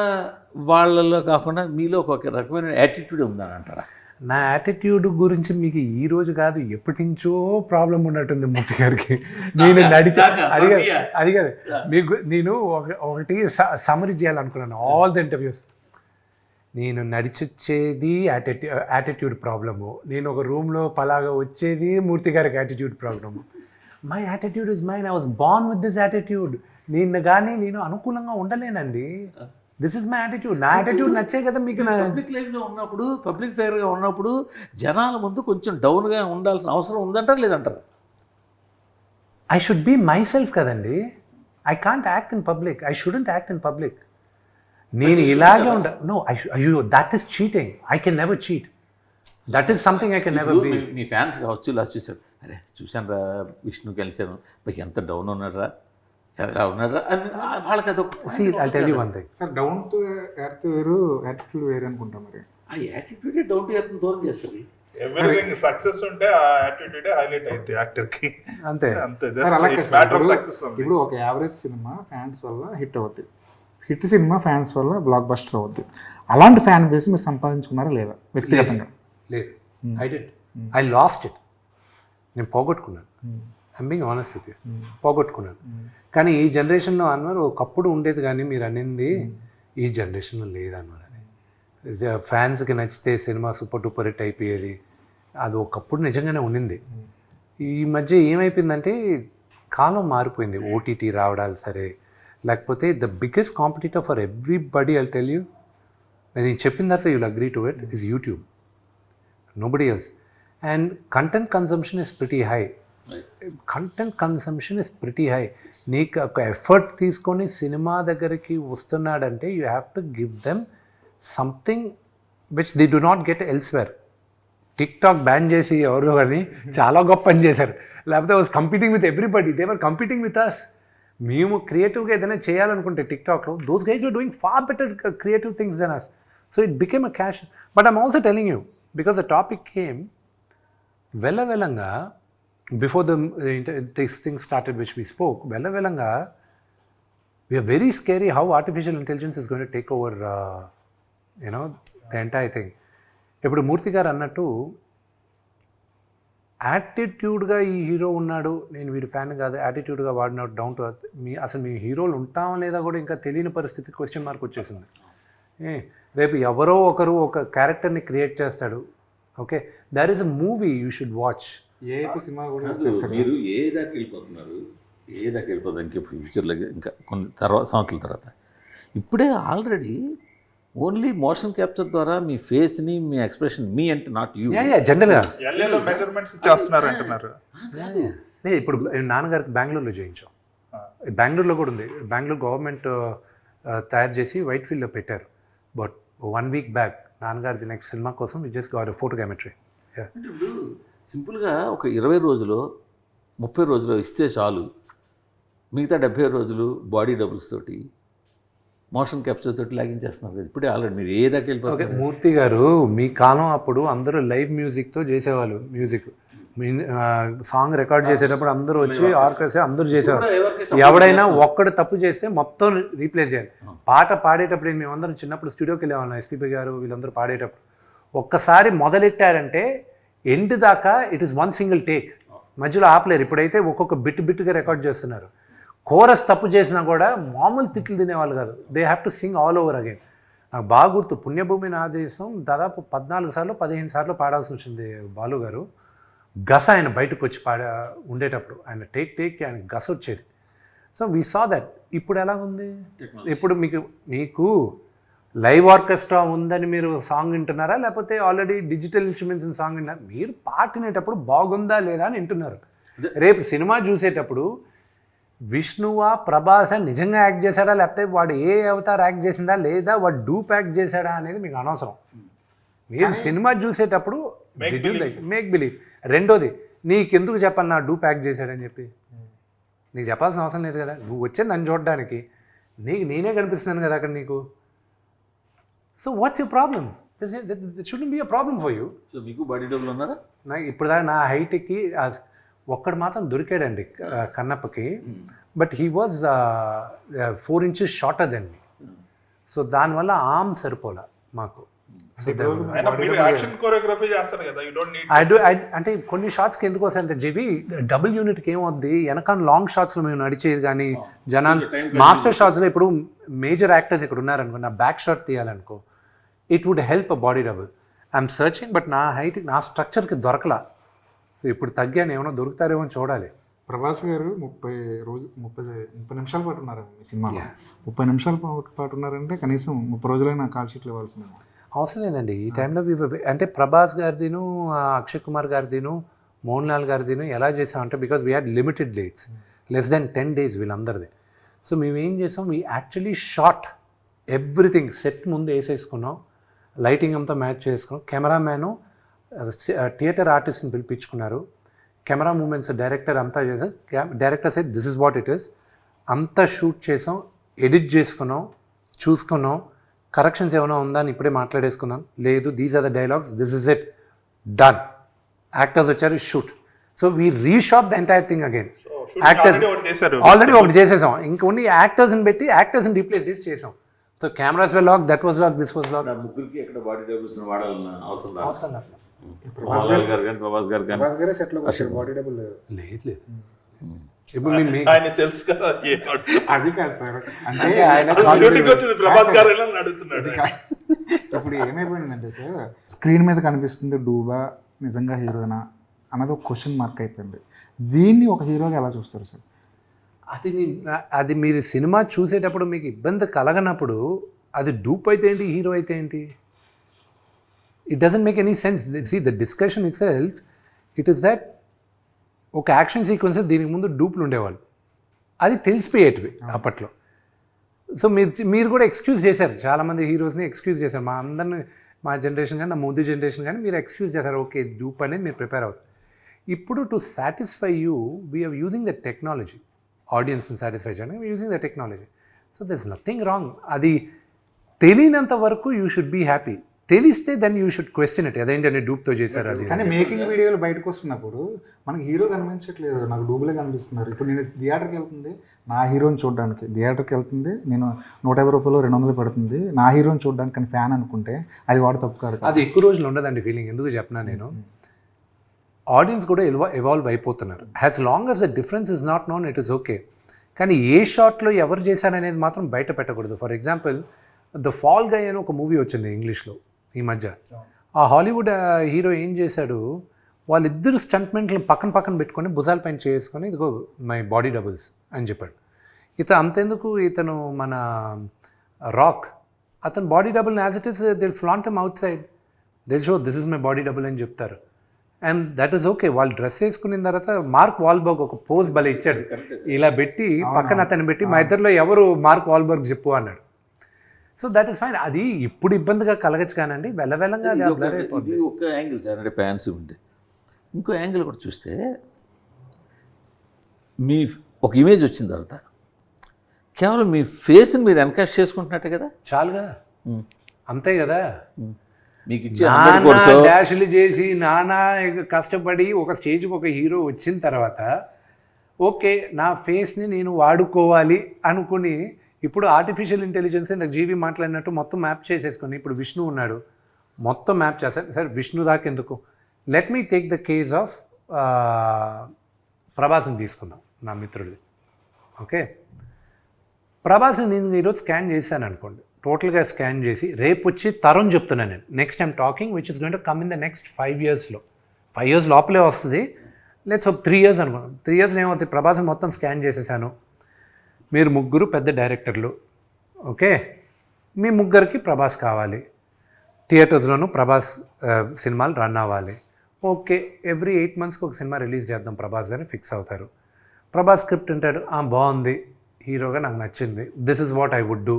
వాళ్ళలో కాకుండా మీలో ఒక రకమైన యాటిట్యూడ్ ఉందని అంటారా? నా యాటిట్యూడ్ గురించి మీకు ఈ రోజు కాదు, ఎప్పటి నుంచో ప్రాబ్లం ఉన్నట్టుంది మూర్తి గారికి. నేను అది కాదు మీకు, నేను ఒకటి సమరీ చేయాలనుకున్నాను ఆల్ ద ఇంటర్వ్యూస్. నేను నడిచొచ్చేది యాటిట్యూడ్ ప్రాబ్లము, నేను ఒక రూమ్లో పలాగా వచ్చేది మూర్తి గారికి attitude problem. My attitude is mine, I was born with this attitude. నేను అనుకూలంగా ఉండలేనండి. This is my attitude. నా యాటిట్యూడ్ నచ్చే కదా మీకు. పబ్లిక్ లైఫ్లో ఉన్నప్పుడు, పబ్లిక్ ఫేర్గా ఉన్నప్పుడు జనాల ముందు కొంచెం డౌన్గా ఉండాల్సిన అవసరం ఉందంటారు లేదంటారు? I should be myself కదండి. I can't act in public, I shouldn't act in public. నేను ఇలాగే నో, అయ్యో that is cheating. I can never cheat. That is something I can never be. మీ ఫ్యాన్స్ కావచ్చు, ఇలా చూసారు, అరే చూశాను రా విష్ణు కలిశాను, మీకు ఎంత డౌన్ ఉన్నారా ఉన్నారా అని వాళ్ళకి అదొక. I'll tell you one thing. Sir, down to earth వేరు, యాటిట్యూడ్ వేరు అనుకుంటాం. మరి ఆ యాటిట్యూడ్ డౌన్ టు ఎర్త్ దూరం చేస్తుంది. ఎవ్రీథింగ్ సక్సెస్ ఉంటే ఆ యాటిట్యూడ్ హైలైట్ అయింది యాక్టర్ కి. అంతే. ఇప్పుడు ఒక యావరేజ్ సినిమా ఫ్యాన్స్ వల్ల హిట్ అవుతుంది, హిట్ సినిమా ఫ్యాన్స్ వల్ల బ్లాక్ బస్టర్ అవుద్ది. అలాంటి ఫ్యాన్ బేస్ మీరు సంపాదించుకున్నారా లేదా వ్యక్తిగతంగా? లేదు, I did. I lost it. నేను పోగొట్టుకున్నాను. I'm being honest with you, పోగొట్టుకున్నాను. కానీ ఈ జనరేషన్లో అన్నారు ఒకప్పుడు ఉండేది, కానీ మీరు అనేది ఈ జనరేషన్లో లేదన్నారు. అది ఫ్యాన్స్కి నచ్చితే సినిమా సూపర్ డూపర్ హిట్ అయిపోయేది, అది ఒకప్పుడు నిజంగానే ఉండింది. ఈ మధ్య ఏమైపోయిందంటే కాలం మారిపోయింది. ఓటీటీ రావడాలు సరే, లేకపోతే the biggest competitor for everybody, I'll tell you, నేను చెప్పిన తర్వాత you'll agree to it, is YouTube, nobody else. And content consumption is pretty high. Content consumption is pretty high. నీకు ఒక ఎఫర్ట్ తీసుకొని సినిమా దగ్గరికి వస్తున్నాడంటే you have to give them something which they do not get elsewhere. TikTok ban చేసి ఎవరు కానీ చాలా గొప్ప పని చేశారు. లేకపోతే was competing with everybody, they were competing with us. మేము క్రియేటివ్గా ఏదైనా చేయాలనుకుంటే టిక్ టాక్లో, those guys were doing far better creative things than us. So it became a cash. But I'm also telling you, because the topic came, వెళ్ళంగా before this thing started which we spoke వెళ్ళంగా we're very scary how artificial intelligence is going to take over you know the entire thing. ఇప్పుడు మూర్తి గారు అన్నట్టు యాటిట్యూడ్గా ఈ హీరో ఉన్నాడు, నేను వీడి ఫ్యాన్ కాదు, యాటిట్యూడ్గా వాడినాడు, డౌన్ టు అర్త్, అసలు మీ హీరోలు ఉంటామా లేదా కూడా ఇంకా తెలియని పరిస్థితి క్వశ్చన్ మార్క్ వచ్చేసింది. రేపు ఎవరో ఒకరు ఒక క్యారెక్టర్ని క్రియేట్ చేస్తాడు. Okay, there is a movie you should watch. ఏ అయితే సినిమా కూడా మీరు ఏ దాకా వెళ్ళిపోతున్నారు, ఏ దాకా వెళ్ళిపోతారు ఇంకా ఫ్యూచర్లో, ఇంకా కొన్ని సంవత్సరాల తర్వాత. ఇప్పుడే ఆల్రెడీ ఓన్లీ మోషన్ క్యాప్చర్ ద్వారా మీ ఫేస్ని, మీ ఎక్స్ప్రెషన్, మీ అంటే నాట్ యూ, జనరల్గా ఎల్ఏలో మెజర్మెంట్స్ చేస్తున్నారు అంటున్నారు. లేదు, ఇప్పుడు నాన్నగారికి బెంగళూరులో చేయించాం. బెంగళూరులో కూడా ఉంది. బెంగళూరు గవర్నమెంట్ తయారు చేసి వైట్ ఫీల్డ్లో పెట్టారు. బట్ 1 week బ్యాక్ నాన్నగారిది నెక్స్ట్ సినిమా కోసం వి జస్ట్ గాట్ ఫోటోగ్రామెట్రీ. ఇప్పుడు సింపుల్గా ఒక 20 రోజులు 30 రోజులు ఇస్తే చాలు, మిగతా 70 రోజులు బాడీ డబుల్స్ తోటి మోషన్ క్యాప్చర్ తోటి లాగించేస్తున్నారు కదా ఇప్పుడే ఆల్రెడీ. మీరు ఏ దాకా ఓకే, వెళ్ళిపోతారు? మూర్తి గారు మీ కాలం అప్పుడు అందరూ లైవ్ మ్యూజిక్తో చేసేవాళ్ళు. మ్యూజిక్ సాంగ్ రికార్డ్ చేసేటప్పుడు అందరూ వచ్చి ఆర్కెస్ట్రా అందరూ చేసేవారు. ఎవడైనా ఒక్కడు తప్పు చేస్తే మొత్తం రీప్లేస్ చేయాలి. పాట పాడేటప్పుడు మేమందరం చిన్నప్పుడు స్టూడియోకి వెళ్ళేవాళ్ళం, ఎస్పీపీ గారు వీళ్ళందరూ పాడేటప్పుడు. ఒక్కసారి మొదలెట్టారంటే ఎండ్ దాకా ఇట్ ఈస్ 1 single టేక్, మధ్యలో ఆపలేరు. ఇప్పుడైతే ఒక్కొక్క బిట్గా రికార్డ్ చేస్తున్నారు. కోరస్ తప్పు చేసినా కూడా మామూలు తిట్లు తినేవాళ్ళు కాదు. They have to sing all over again. నాకు బాగా గుర్తు, పుణ్యభూమి నా దేశం దాదాపు 14 సార్లు 15 సార్లు పాడాల్సి వచ్చింది బాలు గారు. గస ఆయన బయటకు వచ్చి ఉండేటప్పుడు ఆయన టేక్ ఆయన గస వచ్చేది. So we saw that. ఇప్పుడు ఎలా ఉంది? ఇప్పుడు మీకు లైవ్ ఆర్కెస్ట్రా ఉందని మీరు సాంగ్ వింటున్నారా, లేకపోతే ఆల్రెడీ డిజిటల్ ఇన్స్ట్రుమెంట్స్ సాంగ్ వింటున్నారా? మీరు పాట వినేటప్పుడు బాగుందా లేదా అని వింటున్నారు. రేపు సినిమా చూసేటప్పుడు విష్ణువా ప్రభాస నిజంగా యాక్ట్ చేశాడా, లేకపోతే వాడు ఏ అవతార్ యాక్ట్ చేసిందా, లేదా వాడు డూప్ యాక్ట్ చేశాడా అనేది మీకు అనవసరం. మీరు సినిమా చూసేటప్పుడు మేక్ బిలీవ్. రెండోది, నీకెందుకు చెప్పాలి నా డూప్ యాక్ట్ చేశాడని చెప్పి? నీకు చెప్పాల్సిన అవసరం లేదు కదా. నువ్వు వచ్చే నన్ను చూడడానికి, నేనే కనిపిస్తున్నాను కదా అక్కడ నీకు. So what's you problem? That shouldn't be a problem for you. So మీకు బాడీ డబుల్ ఉన్నారా? నాకు ఇప్పుడు దాకా నా హైట్కి ఒక్కడు మాత్రం దొరికాడండి కన్నప్పకి. But he was 4 inches shorter than me. So దానివల్ల ఆర్మ్ సరిపోలే మాకు. యాక్షన్ కోరియోగ్రఫీ చేస్తారు కదా, యు డోంట్ నీడ్. అంటే కొన్ని షార్ట్స్కి ఎందుకు వస్తాయంటే జీవి డబుల్ యూనిట్కి ఏమవుద్ది, వెనకాల లాంగ్ షాట్స్లో మేము నడిచేది కానీ జనాలు మాస్టర్ షాట్స్లో ఇప్పుడు మేజర్ యాక్టర్స్ ఇక్కడ ఉన్నారనుకో, నా బ్యాక్ షాట్ తీయాలనుకో, it would help a body double. I'm searching, but నా హైట్ నా స్ట్రక్చర్కి దొరకలా. సో ఇప్పుడు తగ్గాను, ఏమైనా దొరుకుతారేమో అని చూడాలి. ప్రభాస్ గారు 30 నిమిషాల పాటు ఉన్నారండి మీ సినిమాలో. 30 నిమిషాల పాటు ఉన్నారంటే కనీసం 30 రోజులైనా కాల్ షీట్లు ఇవ్వాల్సిందే. అవసరం లేదండి ఈ టైంలో. అంటే ప్రభాస్ గారిదిను, అక్షయ్ కుమార్ గారిదిను, మోహన్ లాల్ గారిదిను ఎలా చేసామంటే, because we had limited dates, less than 10 days వీళ్ళందరిది. సో మేము ఏం చేసాం, we actually shot everything. Set ముందు వేసేసుకున్నాం, లైటింగ్ అంతా మ్యాచ్ చేసుకున్నాం. కెమెరామ్యాను థియేటర్ ఆర్టిస్ట్ని పిలిపించుకున్నారు. కెమెరా మూమెంట్స్ డైరెక్టర్ అంతా చేసాం. Director set this is what it is. అంతా షూట్ చేసాం, ఎడిట్ చేసుకున్నాం, చూసుకున్నాం. కరెక్షన్స్ ఏమైనా ఉందా అని ఇప్పుడే మాట్లాడేసుకుందాం. లేదు, these are the dialogues, this is it, done. Actors వచ్చారు, shoot. So we reshot the entire thing again. Actors already ఒకటి చేసేసాం, ఇంకొన్ని యాక్టర్స్ని పెట్టి యాక్టర్స్ని రీప్లేస్ చేసి చేసాం. So cameras were lock, that was lock, this was lock. ముగ్గురికి ఎక్కడ బాడీ డబుల్స్ వాడాలన్న అవసరం అవసరం లేదు. ప్రభాస్ గారు కానీ ప్రభాస్ గారే సెట్లో బాడీ డబుల్ లేదు. ఇప్పుడు ఆయన తెలుసు కదా, అది కాదు సార్. అంటే ప్రభాస్ గారు అడుగుతున్నాడు. ఇప్పుడు ఏమైపోయిందంటే సార్, స్క్రీన్ మీద కనిపిస్తుంది డూబా నిజంగా హీరోనా అన్నది ఒక క్వశ్చన్ మార్క్ అయిపోయింది. దీన్ని ఒక హీరోగా ఎలా చూస్తారు సార్? అది మీరు సినిమా చూసేటప్పుడు మీకు ఇబ్బంది కలగనప్పుడు అది డూప్ అయితే ఏంటి, హీరో అయితే ఏంటి? It doesn't make any sense. See the discussion itself, it is that ఒక యాక్షన్ సీక్వెన్సెస్ దీనికి ముందు డూప్లు ఉండేవాళ్ళు, అది తెలిసిపోయేటివి అప్పట్లో. సో మీరు కూడా ఎక్స్క్యూజ్ చేశారు, చాలామంది హీరోస్ని ఎక్స్క్యూజ్ చేశారు. మా అందరిని, మా జనరేషన్ కానీ, నా ముందు జనరేషన్ కానీ మీరు ఎక్స్క్యూజ్ చేశారు. ఓకే, డూప్ అనేది మీరు ప్రిపేర్ అవుతారు. ఇప్పుడు to satisfy you we're using the technology. ఆడియన్స్ని సాటిస్ఫై చేయడానికి using the technology. So there is nothing wrong. అది తెలియనంత వరకు యూ షుడ్ బీ హ్యాపీ. తెలిస్తే then you should question it, అదేంటంటే డూప్తో చేశారు అది. కానీ మేకింగ్ వీడియోలు బయటకు వస్తున్నప్పుడు మనకి హీరో కనిపించట్లేదు, నాకు డూబులే కనిపిస్తున్నారు. ఇప్పుడు నేను థియేటర్కి వెళ్తుంది నా హీరోని చూడడానికి, థియేటర్కి వెళ్తుంది నేను 150 రూపాయలు 200 పెడుతుంది నా హీరోని చూడడానికి, కానీ ఫ్యాన్ అనుకుంటే అది వాడు తప్పు కాదు. అది ఎక్కువ రోజులు ఉండదండి ఫీలింగ్. ఎందుకు చెప్పినా నేను, ఆడియన్స్ కూడా ఎవాల్వ్ అయిపోతున్నారు. As long as the difference is not known it is okay. కానీ ఏ షాట్లో ఎవరు చేశారనేది మాత్రం బయట పెట్టకూడదు. ఫర్ ఎగ్జాంపుల్ ద ఫాల్ గై అని ఒక మూవీ వచ్చింది ఇంగ్లీష్లో ఈ మధ్య. ఆ హాలీవుడ్ హీరో ఏం చేశాడు, వాళ్ళిద్దరు స్టంట్మెంట్లు పక్కన పెట్టుకొని భుజాల పైన చేసుకొని ఇదిగో మై బాడీ డబుల్స్ అని చెప్పాడు. అంతెందుకు ఇతను మన రాక్, అతను body double as it is they'll flaunt them outside, they'll show this is my body double అని చెప్తారు. And that is okay. వాళ్ళు డ్రెస్ వేసుకున్న తర్వాత మార్క్ వాల్బర్గ్ ఒక పోజ్ భలే ఇచ్చాడు, ఇలా పెట్టి పక్కన అతను పెట్టి మా ఇద్దరిలో ఎవరు మార్క్ వాల్బర్గ్ చెప్పు అన్నాడు. So that is fine. అది ఇప్పుడు ఇబ్బందిగా కలగచ్చు కానండి, వెళ్ళంగా అది బ్లర్ అయిపోతుంది. ఇది ఒక యాంగిల్ సార్, అంటే ఫ్యాన్స్ ఉంటే. ఇంకో యాంగిల్ కూడా చూస్తే మీ ఒక ఇమేజ్ వచ్చిన తర్వాత కేవలం మీ ఫేస్ని మీరు ఎన్కాస్ట్ చేసుకుంటున్నట్టే కదా, చాలుగా, అంతే కదా. మీకు ఇచ్చే డాష్లు చేసి నానా కష్టపడి ఒక స్టేజ్కి ఒక హీరో వచ్చిన తర్వాత ఓకే నా ఫేస్ని నేను వాడుకోవాలి అనుకుని ఇప్పుడు ఆర్టిఫిషియల్ ఇంటెలిజెన్స్ నాకు జీవి మాట్లాడినట్టు మొత్తం మ్యాప్ చేసేసుకొని ఇప్పుడు విష్ణు ఉన్నాడు మొత్తం మ్యాప్ చేస్తాను. సరే విష్ణు దాకా ఎందుకు, let me take the case of ప్రభాస్ని తీసుకుందాం నా మిత్రుడిది. ఓకే, ప్రభాస్ని నేను ఈరోజు స్కాన్ చేశాను అనుకోండి, టోటల్గా స్కాన్ చేసి రేపు వచ్చి తరుణ్ చెప్తున్నాను నేను, next I'm talking which is going to come in the next 5 yearsలో, 5 years లోపలే వస్తుంది. లెట్స్ 3 years అనుకున్నాం. 3 yearsలో ఏమవుతుంది, ప్రభాస్ని మొత్తం స్కాన్ చేసేసాను. మీరు ముగ్గురు పెద్ద డైరెక్టర్లు, ఓకే, మీ ముగ్గురికి ప్రభాస్ కావాలి, థియేటర్స్లోనూ ప్రభాస్ సినిమాలు రన్ అవ్వాలి. ఓకే, ఎవ్రీ 8 monthsకి ఒక సినిమా రిలీజ్ చేద్దాం ప్రభాస్ అని ఫిక్స్ అవుతారు. ప్రభాస్ స్క్రిప్ట్ అంటాడు, బాగుంది, హీరోగా నాకు నచ్చింది, this is what I would do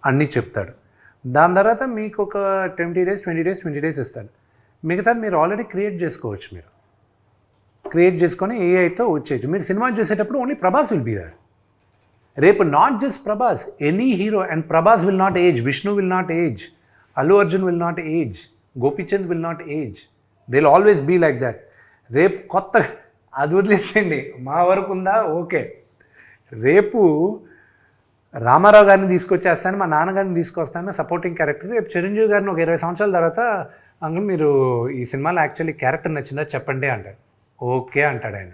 అన్నీ చెప్తాడు. దాని తర్వాత మీకు ఒక 20 days ఇస్తాడు. మిగతాది మీరు ఆల్రెడీ క్రియేట్ చేసుకోవచ్చు. మీరు క్రియేట్ చేసుకొని ఏఐతో వచ్చేయచ్చు. మీరు సినిమా చూసేటప్పుడు only Prabhas will be there. రేపు not just Prabhas, any hero, and Prabhas will not age, Vishnu will not age, Allu Arjun will not age, Gopichand will not age, they will always be like that. రేపు కొత్త అది వదిలేసేయండి, మా వరకు ఉందా ఓకే, రేపు రామారావు గారిని తీసుకొచ్చేస్తాను, మా నాన్నగారిని తీసుకొస్తాను సపోర్టింగ్ క్యారెక్టర్. రేపు చిరంజీవి గారిని ఒక 20 సంవత్సరాల తర్వాత అంకుల్ మీరు ఈ సినిమాలో యాక్చువల్లీ క్యారెక్టర్ నచ్చిందా చెప్పండి అంటాడు. ఓకే అంటాడు ఆయన.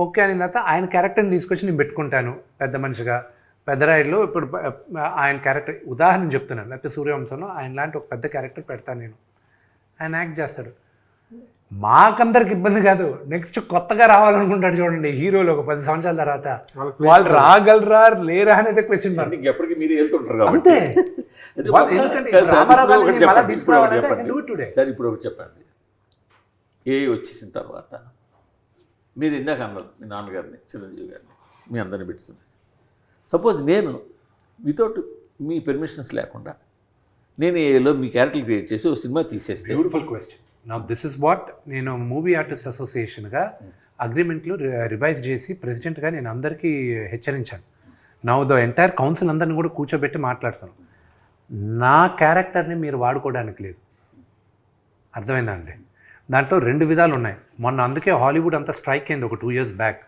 ఓకే అయిన తర్వాత ఆయన క్యారెక్టర్ని తీసుకొచ్చి నేను పెట్టుకుంటాను పెద్ద మనిషిగా. పెద్దరాయుడులో ఇప్పుడు ఆయన క్యారెక్టర్ ఉదాహరణ చెప్తున్నాను, లేకపోతే సూర్యవంశంలో ఆయన లాంటి ఒక పెద్ద క్యారెక్టర్ పెడతాను నేను, ఆయన యాక్ట్ చేస్తాడు. మాకందరికి ఇబ్బంది కాదు, నెక్స్ట్ కొత్తగా రావాలనుకుంటాడు చూడండి హీరోలు ఒక 10 సంవత్సరాల తర్వాత, వాళ్ళు రాగలరా లేరా అనేది క్వశ్చన్ మార్క్. ఎప్పటికీ మీరు వెళ్తుంటారు అంతే. సార్ ఇప్పుడు ఒకటి చెప్పండి, ఏ వచ్చేసిన తర్వాత మీరు ఇందాక అన్నారు మీ నాన్నగారిని చిరంజీవి గారిని మీ అందరిని పెట్టుతున్నారు. సపోజ్ నేను వితౌట్ మీ పెర్మిషన్స్ లేకుండా నేను ఏలో మీ క్యారెక్టర్ క్రియేట్ చేసి ఒక సినిమా తీసేస్తే. Beautiful question. నా దిస్ ఇస్ వాట్ నేను మూవీ ఆర్టిస్ట్ అసోసియేషన్గా అగ్రిమెంట్లు రివైజ్ చేసి ప్రెసిడెంట్గా నేను అందరికీ హెచ్చరించాను. నా ద ఎంటైర్ కౌన్సిల్ అందరిని కూడా కూర్చోబెట్టి మాట్లాడతాను, నా క్యారెక్టర్ని మీరు వాడుకోవడానికి లేదు. అర్థమైందా అండి? దాంట్లో 2 విధాలు ఉన్నాయి. మొన్న అందుకే హాలీవుడ్ అంతా స్ట్రైక్ అయింది ఒక 2 years బ్యాక్.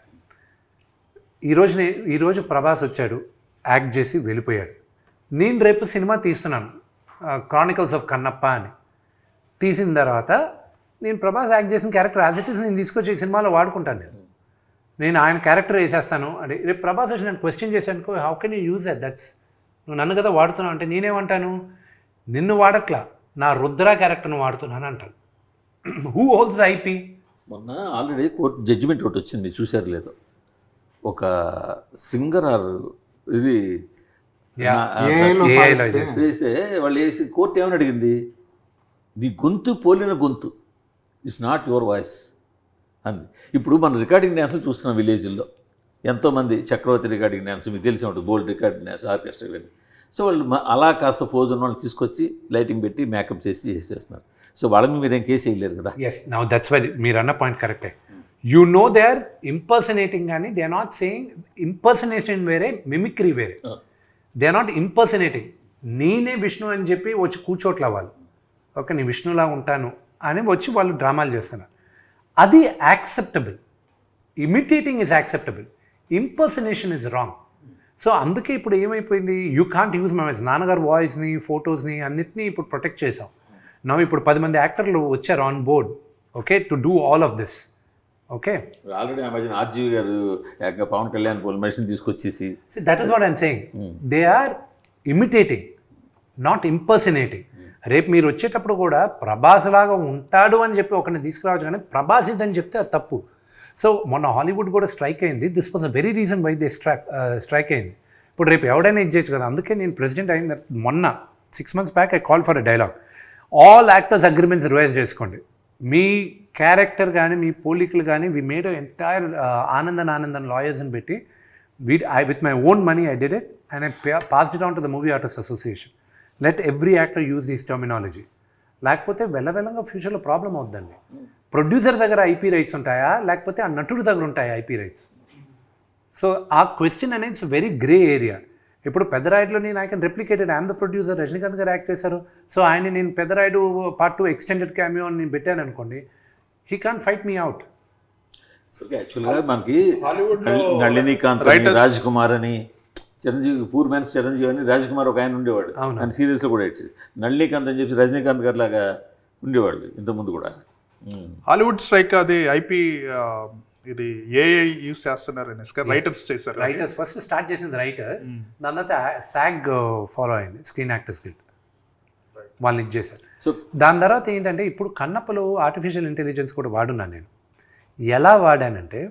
ఈరోజు ప్రభాస్ వచ్చాడు, యాక్ట్ చేసి వెళ్ళిపోయాడు. నేను రేపు సినిమా తీస్తున్నాను క్రానికల్స్ ఆఫ్ కన్నప్ప అని. తీసిన తర్వాత నేను ప్రభాస్ యాక్ట్ చేసిన క్యారెక్టర్ యాజ్ ఇట్ ఈస్ నేను తీసుకొచ్చి ఈ సినిమాలో వాడుకుంటాను. నేను ఆయన క్యారెక్టర్ వేసేస్తాను అంటే రేపు ప్రభాస్ వచ్చి నేను క్వశ్చన్ చేశానుకో, how can you use that's నువ్వు నన్ను కదా వాడుతున్నావు అంటే నేనేమంటాను, నిన్ను వాడట్లా నా రుద్ర క్యారెక్టర్ను వాడుతున్నాను అంటాను. Who holds IP? మొన్న ఆల్రెడీ కోర్టు జడ్జిమెంట్ ఒకటి వచ్చింది, మీరు చూసారు లేదో, ఒక సింగర్ ఆర్ ఇది వేస్తే వాళ్ళు వేసి కోర్టు ఏమని అడిగింది, నీ గొంతు పోలిన గొంతు ఇట్స్ నాట్ యువర్ వాయిస్ అంది. ఇప్పుడు మనం రికార్డింగ్ డ్యాన్స్లు చూస్తున్నాం విలేజ్ల్లో, ఎంతోమంది చక్రవర్తి రికార్డింగ్ డ్యాన్స్ మీకు తెలిసి ఉంటుంది, బోల్డ్ రికార్డింగ్ డ్యాన్స్, ఆర్కెస్ట్రా ఇవన్నీ. సో వాళ్ళు అలా కాస్త పోజ్ ఉన్న వాళ్ళు తీసుకొచ్చి లైటింగ్ పెట్టి మేకప్ చేసేస్తున్నారు. సో వాళ్ళ మీద మీరేం కేసు వేయలేరు కదా. ఎస్, నౌ దట్స్ వై మీరు అన్న పాయింట్ కరెక్టే. You know they are impersonating కానీ they are not saying impersonation వేరే, మిమిక్రీ వేరే. They are not impersonating. నేనే విష్ణు అని చెప్పి వచ్చి కూర్చోట్ల వాళ్ళు. ఓకే నేను విష్ణులా ఉంటాను అని వచ్చి వాళ్ళు డ్రామాలు చేస్తున్నారు. అది acceptable, imitating is acceptable, impersonation is wrong. So అందుకే ఇప్పుడు ఏమైపోయింది, you can't use my voice. నాన్నగారు వాయిస్ని, ఫొటోస్ని అన్నిటినీ ఇప్పుడు ప్రొటెక్ట్ చేసాం. ఇప్పుడు 10 మంది యాక్టర్లు వచ్చారు on board, okay, to do all of this. Okay, already ఆ మధ్యన ఆర్జీవి గారు పవన్ కళ్యాణ్ మనిషిని తీసుకొచ్చేసి, that is what I'm saying, they are imitating, not impersonating. రేపు మీరు వచ్చేటప్పుడు కూడా ప్రభాస్ లాగా ఉంటాడు అని చెప్పి ఒకరిని తీసుకురావచ్చు, కానీ ప్రభాస్ ఇదని చెప్తే అది తప్పు. సో మొన్న హాలీవుడ్ కూడా స్ట్రైక్ అయింది. This was a very reason why they strike అయింది. ఇప్పుడు రేపు ఎవడైనా ఇచ్చేయచ్చు కదా. అందుకే నేను ప్రెసిడెంట్ అయిన మొన్న 6 months back I call for a dialogue, all actors agreements revise చేసుకోండి. మీ క్యారెక్టర్ కానీ మీ పోలికలు కానీ వి మేడ్ ఎంటైర్ ఆనందన్ లాయర్స్ని పెట్టి with my own money I did it and I passed it on to the movie artist association. Let every actor use this terminology. లేకపోతే వెళ్ళగా ఫ్యూచర్లో ప్రాబ్లం అవుద్దండి. ప్రొడ్యూసర్ దగ్గర ఐపీ రైట్స్ ఉంటాయా, లేకపోతే ఆ నటుడి దగ్గర ఉంటాయా ఐపీ రైట్స్? సో ఆ క్వశ్చన్ అనేది ఇట్స్ వెరీ గ్రే ఏరియా. ఇప్పుడు పెద్దరాయుడులో నేను I can replicated, I'm the producer, Rajinikanth గారు యాక్ట్ చేశారు. సో ఆయన నేను పెద్దరాయుడు Part 2 ఎక్స్టెండెడ్ క్యామియో అని నేను పెట్టాను అనుకోండి, he can't fight me out. యాక్చువల్గా మనకి నళినీకాంత్ అని, రాజ్ కుమార్ అని, చిరంజీవి పూర్ మ్యాన్స్ చిరంజీవి అని రాజ్ కుమార్ ఒక ఆయన ఉండేవాడు. ఆయన సీరియల్స్లో కూడా ఇచ్చేది. నళినీకాంత్ అని చెప్పి రజనీకాంత్ గారు లాగా ఉండేవాళ్ళు ఇంతకుముందు కూడా. హాలీవుడ్ స్ట్రైక్ అది ఐపీ ఇది ఏఐ యూస్ చేస్తున్నారు రైటర్స్ చేశారు. రైటర్స్ ఫస్ట్ స్టార్ట్ చేసింది రైటర్స్, దాని తర్వాత SAG ఫాలో అయింది, స్క్రీన్ యాక్టర్స్ గిల్డ్, వాళ్ళని ఇచ్చేసారు. సో దాని తర్వాత ఏంటంటే ఇప్పుడు కన్నప్పలో ఆర్టిఫిషియల్ ఇంటెలిజెన్స్ కూడా వాడున్నాను నేను. ఎలా వాడానంటే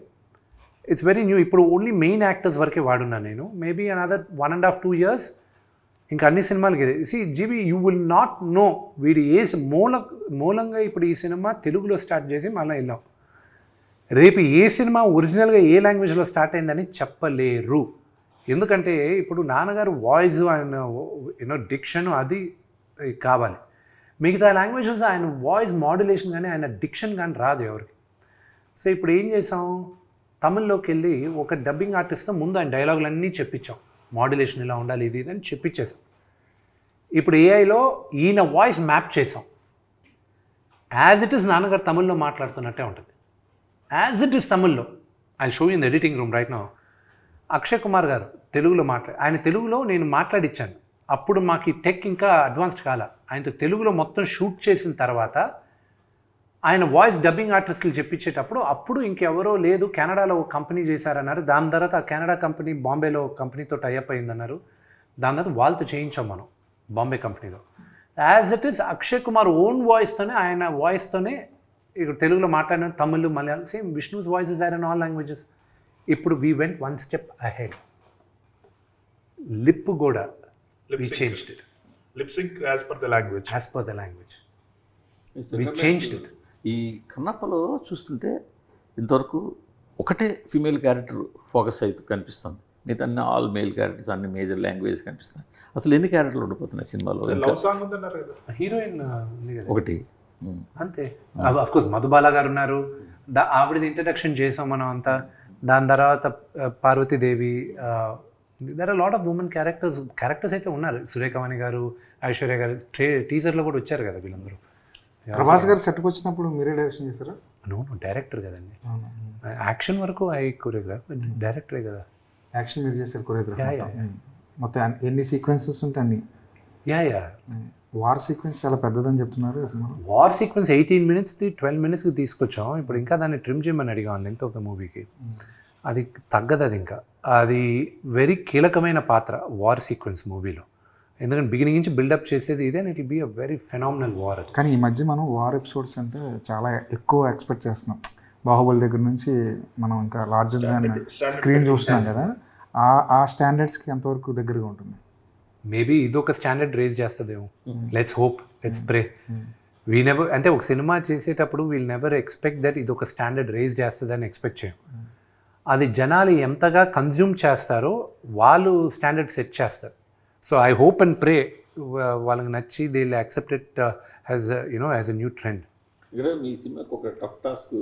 ఇట్స్ వెరీ న్యూ. ఇప్పుడు ఓన్లీ మెయిన్ యాక్టర్స్ వరకే వాడున్నాను నేను. మేబీ అనదర్ 1.5-2 years ఇంకా అన్ని సినిమాలకి ఇది. జీబీ యూ విల్ నాట్ నో వీడి మూలంగా ఇప్పుడు ఈ సినిమా తెలుగులో స్టార్ట్ చేసి మళ్ళీ వెళ్ళాం. రేపు ఏ సినిమా ఒరిజినల్గా ఏ లాంగ్వేజ్లో స్టార్ట్ అయిందని చెప్పలేరు. ఎందుకంటే ఇప్పుడు నాన్నగారు వాయిస్, ఆయన డిక్షన్ అది కావాలి. మిగతా లాంగ్వేజెస్ ఆయన వాయిస్ మాడ్యులేషన్ కానీ ఆయన డిక్షన్ కానీ రాదు ఎవరికి. సో ఇప్పుడు ఏం చేసాం, తమిళ్లోకి వెళ్ళి ఒక డబ్బింగ్ ఆర్టిస్ట్తో ముందు ఆయన డైలాగులన్నీ చెప్పించాం, మాడ్యులేషన్ ఇలా ఉండాలి ఇది అని చెప్పించేసాం. ఇప్పుడు ఏఐలో ఈయన వాయిస్ మ్యాప్ చేసాం. యాజ్ ఇట్ ఈస్ నాన్నగారు తమిళ్లో మాట్లాడుతున్నట్టే ఉంటుంది, యాజ్ ఇట్ ఈస్ తమిళ్లో. I show in the editing room right now. Akshay Kumar గారు తెలుగులో ఆయన తెలుగులో నేను మాట్లాడిచ్చాను. అప్పుడు మాకు ఈ టెక్ ఇంకా అడ్వాన్స్డ్ కాల. ఆయనతో తెలుగులో మొత్తం షూట్ చేసిన తర్వాత ఆయన వాయిస్ డబ్బింగ్ ఆర్టిస్టులు చెప్పించేటప్పుడు అప్పుడు ఇంకెవరో లేదు, కెనడాలో ఒక కంపెనీ చేశారన్నారు. దాని తర్వాత ఆ కెనడా కంపెనీ బాంబేలో కంపెనీతో టైఅప్ అయిందన్నారు. దాని తర్వాత వాళ్ళతో చేయించాం మనం బాంబే కంపెనీలో. As it is Akshay Kumar own వాయిస్తోనే, ఆయన వాయిస్తోనే ఇక్కడ తెలుగులో మాట్లాడిన Tamil, Malayalam, same Vishnu's voices are in all languages. ఇప్పుడు we went 1 step ahead. Lip కూడా we changed it. Lip sync as per the language. As per the language. We changed it. ఈ కన్నప్పలో చూస్తుంటే ఇంతవరకు ఒకటే ఫీమేల్ క్యారెక్టర్ ఫోకస్ అయితే కనిపిస్తుంది, మిగతా అన్ని ఆల్ మేల్ క్యారెక్టర్స్, అన్ని మేజర్ లాంగ్వేజ్ కనిపిస్తున్నాయి. అసలు ఎన్ని క్యారెక్టర్లు ఉండిపోతున్నాయి సినిమాలో? లవ్ సాంగ్ ఉందన్నారు కదా, హీరోయిన్ ఉంది కదా ఒకటి అంతే. అఫ్ కోర్స్ మధుబాల గారు ఉన్నారు, ఆవిడది ఇంట్రడక్షన్ చేసాం మనం అంతా. దాని తర్వాత Parvati Devi, there are lot of women characters అయితే ఉన్నారు. సురేఖవాణి గారు, ఐశ్వర్య గారు టీజర్లో కూడా వచ్చారు కదా వీళ్ళందరూ. ప్రభాస్ గారు సెట్కి వచ్చినప్పుడు మీరే డైరెక్షన్ చేశారా? నువ్వు డైరెక్టర్ కదండి. యాక్షన్ వరకు కొరియోగ్రాఫ్, డైరెక్టరే కదా. యాక్షన్ మీరు చేశారు కొరియోగ్రాఫ్ మొత్తం ఎన్ని సీక్వెన్సెస్ ఉంటాయి అన్ని? యా వార్ సీక్వెన్స్ చాలా పెద్దదని చెప్తున్నారు. వార్ సీక్వెన్స్ 18 minutes 12 minutes తీసుకొచ్చాం. ఇప్పుడు ఇంకా దాన్ని ట్రిమ్ చేయమని అడిగాం లెంత్ ఆఫ్ ద మూవీకి. అది తగ్గదు, అది ఇంకా అది వెరీ కీలకమైన పాత్ర వార్ సీక్వెన్స్ మూవీలో. ఎందుకంటే బిగినింగ్ నుంచి బిల్డప్ చేసేది ఇదే, and it will be a very phenomenal war. కానీ ఈ మధ్య మనం వార్ ఎపిసోడ్స్ అంటే చాలా ఎక్కువ ఎక్స్పెక్ట్ చేస్తున్నాం. బాహుబలి దగ్గర నుంచి మనం ఇంకా లార్జర్ దాన్ స్క్రీన్ చూస్తున్నాం కదా. ఆ స్టాండర్డ్స్కి ఎంతవరకు దగ్గరగా ఉంటుంది? మేబీ ఇదొక స్టాండర్డ్ రేజ్ చేస్తుందేమో. Let's hope, let's pray. We never, అంటే ఒక సినిమా చేసేటప్పుడు వీల్ నెవర్ ఎక్స్పెక్ట్ దట్ ఇది ఒక స్టాండర్డ్ రేజ్ చేస్తుందని ఎక్స్పెక్ట్ చేయం. అది జనాలు ఎంతగా కన్జ్యూమ్ చేస్తారో వాళ్ళు స్టాండర్డ్ సెట్ చేస్తారు. So I hope and pray వాళ్ళకి నచ్చి they will accept it as as a new trend. ఇక్కడ మీ సినిమాకి ఒక టఫ్ టాస్క్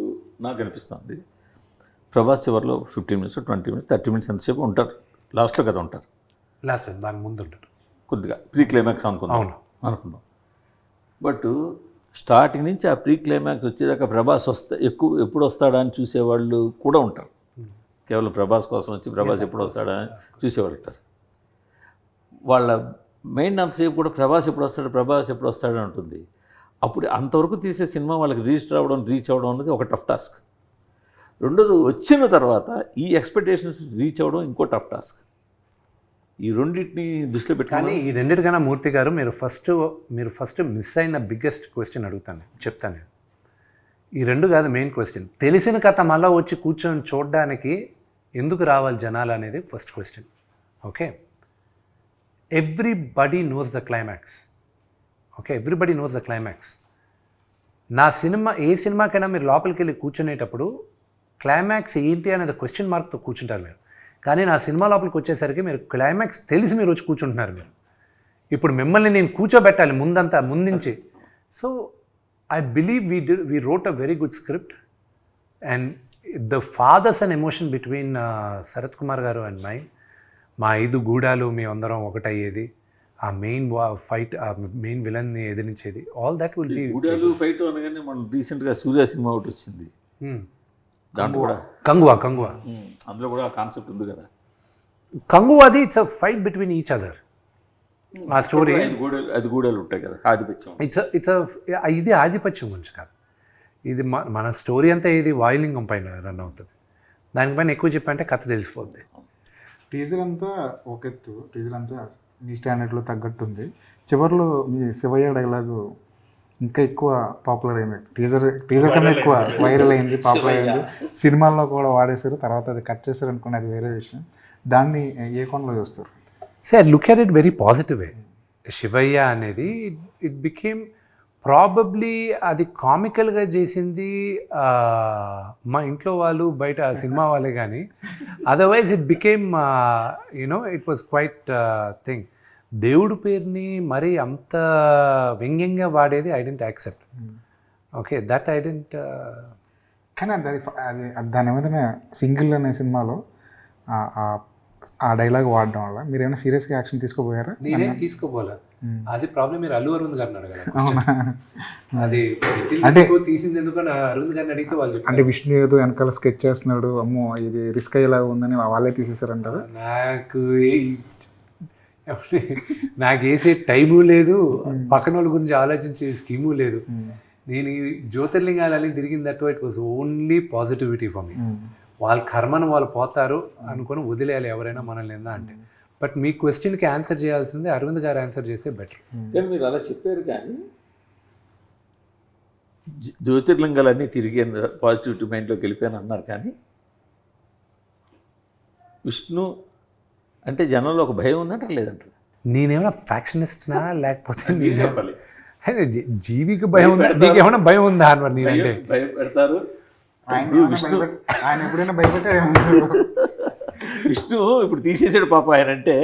నాకు అనిపిస్తుంది. ప్రభాస్ చివరిలో 15 minutes 20 minutes 30 minutes ఎంతసేపు ఉంటారు, లాస్ట్లో కదా ఉంటారు, లాస్ట్ దాని ముందు ఉంటారు కొద్దిగా ప్రీ క్లైమాక్స్ అవును అనుకుందాం. బట్ స్టార్టింగ్ నుంచి ఆ ప్రీ క్లైమాక్స్ వచ్చేదాకా ప్రభాస్ ఎప్పుడు వస్తాడా అని చూసేవాళ్ళు కూడా ఉంటారు. కేవలం ప్రభాస్ కోసం వచ్చి ప్రభాస్ ఎప్పుడు వస్తాడా అని చూసేవాళ్ళు ఉంటారు. వాళ్ళ మెయిన్ అంతసేపు కూడా ప్రభాస్ ఎప్పుడు వస్తాడు అని ఉంటుంది. అప్పుడు అంతవరకు తీసే సినిమా వాళ్ళకి రీచ్ అవ్వడం అనేది ఒక టఫ్ టాస్క్. రెండోది వచ్చిన తర్వాత ఈ ఎక్స్పెక్టేషన్స్ రీచ్ అవ్వడం ఇంకో టఫ్ టాస్క్. ఈ రెండింటిని దృష్టిలో కానీ పెట్టుకొని ఈ రెండింటికన్నా మూర్తి గారు మీరు ఫస్ట్ మిస్ అయిన బిగ్గెస్ట్ క్వశ్చన్ చెప్తాను నేను. ఈ రెండు కాదు మెయిన్ క్వశ్చన్. తెలిసిన కథ మళ్ళీ వచ్చి కూర్చొని చూడడానికి ఎందుకు రావాలి జనాలు అనేది first question. Okay, everybody knows the climax. Okay, everybody knows the climax. ఏ సినిమాకైనా మీరు లోపలికి వెళ్ళి కూర్చునేటప్పుడు క్లైమాక్స్ ఏంటి అనేది క్వశ్చన్ మార్క్తో కూర్చుంటారు మీరు. కానీ నా సినిమా లోపలికి వచ్చేసరికి మీరు క్లైమాక్స్ తెలిసి మీరు వచ్చి కూర్చుంటున్నారు మీరు. ఇప్పుడు మిమ్మల్ని నేను కూర్చోబెట్టాలి ముందుంచి. So I believe we wrote a very good script and the fathers and emotion between Sarath Kumar గారు అండ్ మా 5 గూడాలు మీ అందరం ఒకటయ్యేది, ఆ మెయిన్ ఫైట్, ఆ మెయిన్ విలన్ని ఎదిరించేది, ఆల్ దట్ విల్ బి గూడాలు ఫైట్ అనగానే మనం రీసెంట్గా సూర్య సినిమా ఒకటి వచ్చింది. దాంట్లో కూడా కంగువా అందులో కూడా కాన్సెప్ట్ ఉంది కదా. కంగువాది it's a fight between each other. ఆ స్టోరీ అది గూడాలు ఉంటాయి కదా, ఆధిపత్యం. ఇది ఆధిపత్యం గురించి కాదు. ఇది మన స్టోరీ అంతా ఇది వాయులింగం పైన రన్ అవుతుంది. దానిపైన ఎక్కువ చెప్పంటే కథ తెలిసిపోద్ది. టీజర్ అంతా ఒక ఎత్తు, టీజర్ అంతా మీ స్టాండర్డ్లో తగ్గట్టు ఉంది. చివరిలో మీ శివయ్య డైలాగు ఇంకా ఎక్కువ పాపులర్ అయింది. టీజర్ కన్నా ఎక్కువ వైరల్ అయింది, పాపులర్ అయింది. సినిమాల్లో కూడా వాడేశారు, తర్వాత అది కట్ చేశారు అనుకుని అది వేరే విషయం. దాన్ని ఏ కోణంలో చూస్తారు? So I look at it very positive way. Shivayya అనేది ఇట్ బికేమ్ ప్రాబబ్లీ అది కామికల్గా చేసింది మా ఇంట్లో వాళ్ళు, బయట సినిమా వాళ్ళే. కానీ otherwise it became it was quite thing. దేవుడి పేరుని మరీ అంత వ్యంగ్యంగా వాడేది I didn't accept. Okay, that I didn't. కానీ అది దాని ఏమైనా సింగిల్ అనే సినిమాలో ఆ డైలాగ్ వాడడం వల్ల మీరు ఏమైనా సీరియస్గా యాక్షన్ తీసుకోపోయారా? నేనేం తీసుకోపోలే. అది ప్రాబ్లం మీరు అల్లు అరవింద్ గారిని అడగాలి. అది అంటే తీసింది ఎందుకని అరవింద్ గారిని అడిగితే వాళ్ళు అంటే విష్ణు ఏదో వెనకాల స్కెచ్ చేస్తున్నాడు, అమ్మో ఇది రిస్క్ అయ్యేలా ఉందని వాళ్ళే తీసేసారంటారు. నాకు వేసే టైము లేదు, పక్కన వాళ్ళ గురించి ఆలోచించే స్కీము లేదు. నేను ఈ జ్యోతిర్లింగాలని తిరిగిన that it was only positivity for me. వాళ్ళ కర్మను వాళ్ళు పోతారు అనుకుని వదిలేయాలి ఎవరైనా మనల్ని ఏందా అంటే. బట్ మీ క్వశ్చన్కి ఆన్సర్ చేయాల్సింది అరవింద్ గారు ఆన్సర్ చేస్తే బెటర్. కానీ మీరు అలా చెప్పారు, కానీ జ్యోతిర్లింగాలన్నీ తిరిగి పాజిటివిటీ మైండ్లోకి వెళ్ళిపోయాను అన్నారు. కానీ విష్ణు అంటే జనంలో ఒక భయం ఉందంటారు లేదంటారు? నేనేమైనా ఫ్యాక్షనిస్ట్నా లేకపోతే చెప్పాలి. జీవికి భయం ఉందా? నీకేమైనా భయం ఉందా అని మరి నేనంటే భయపెడతారు. ఆయన ఎప్పుడైనా భయపెట్టారు? విష్ణు ఇప్పుడు తీసేసాడు పాప. ఆయన అంటే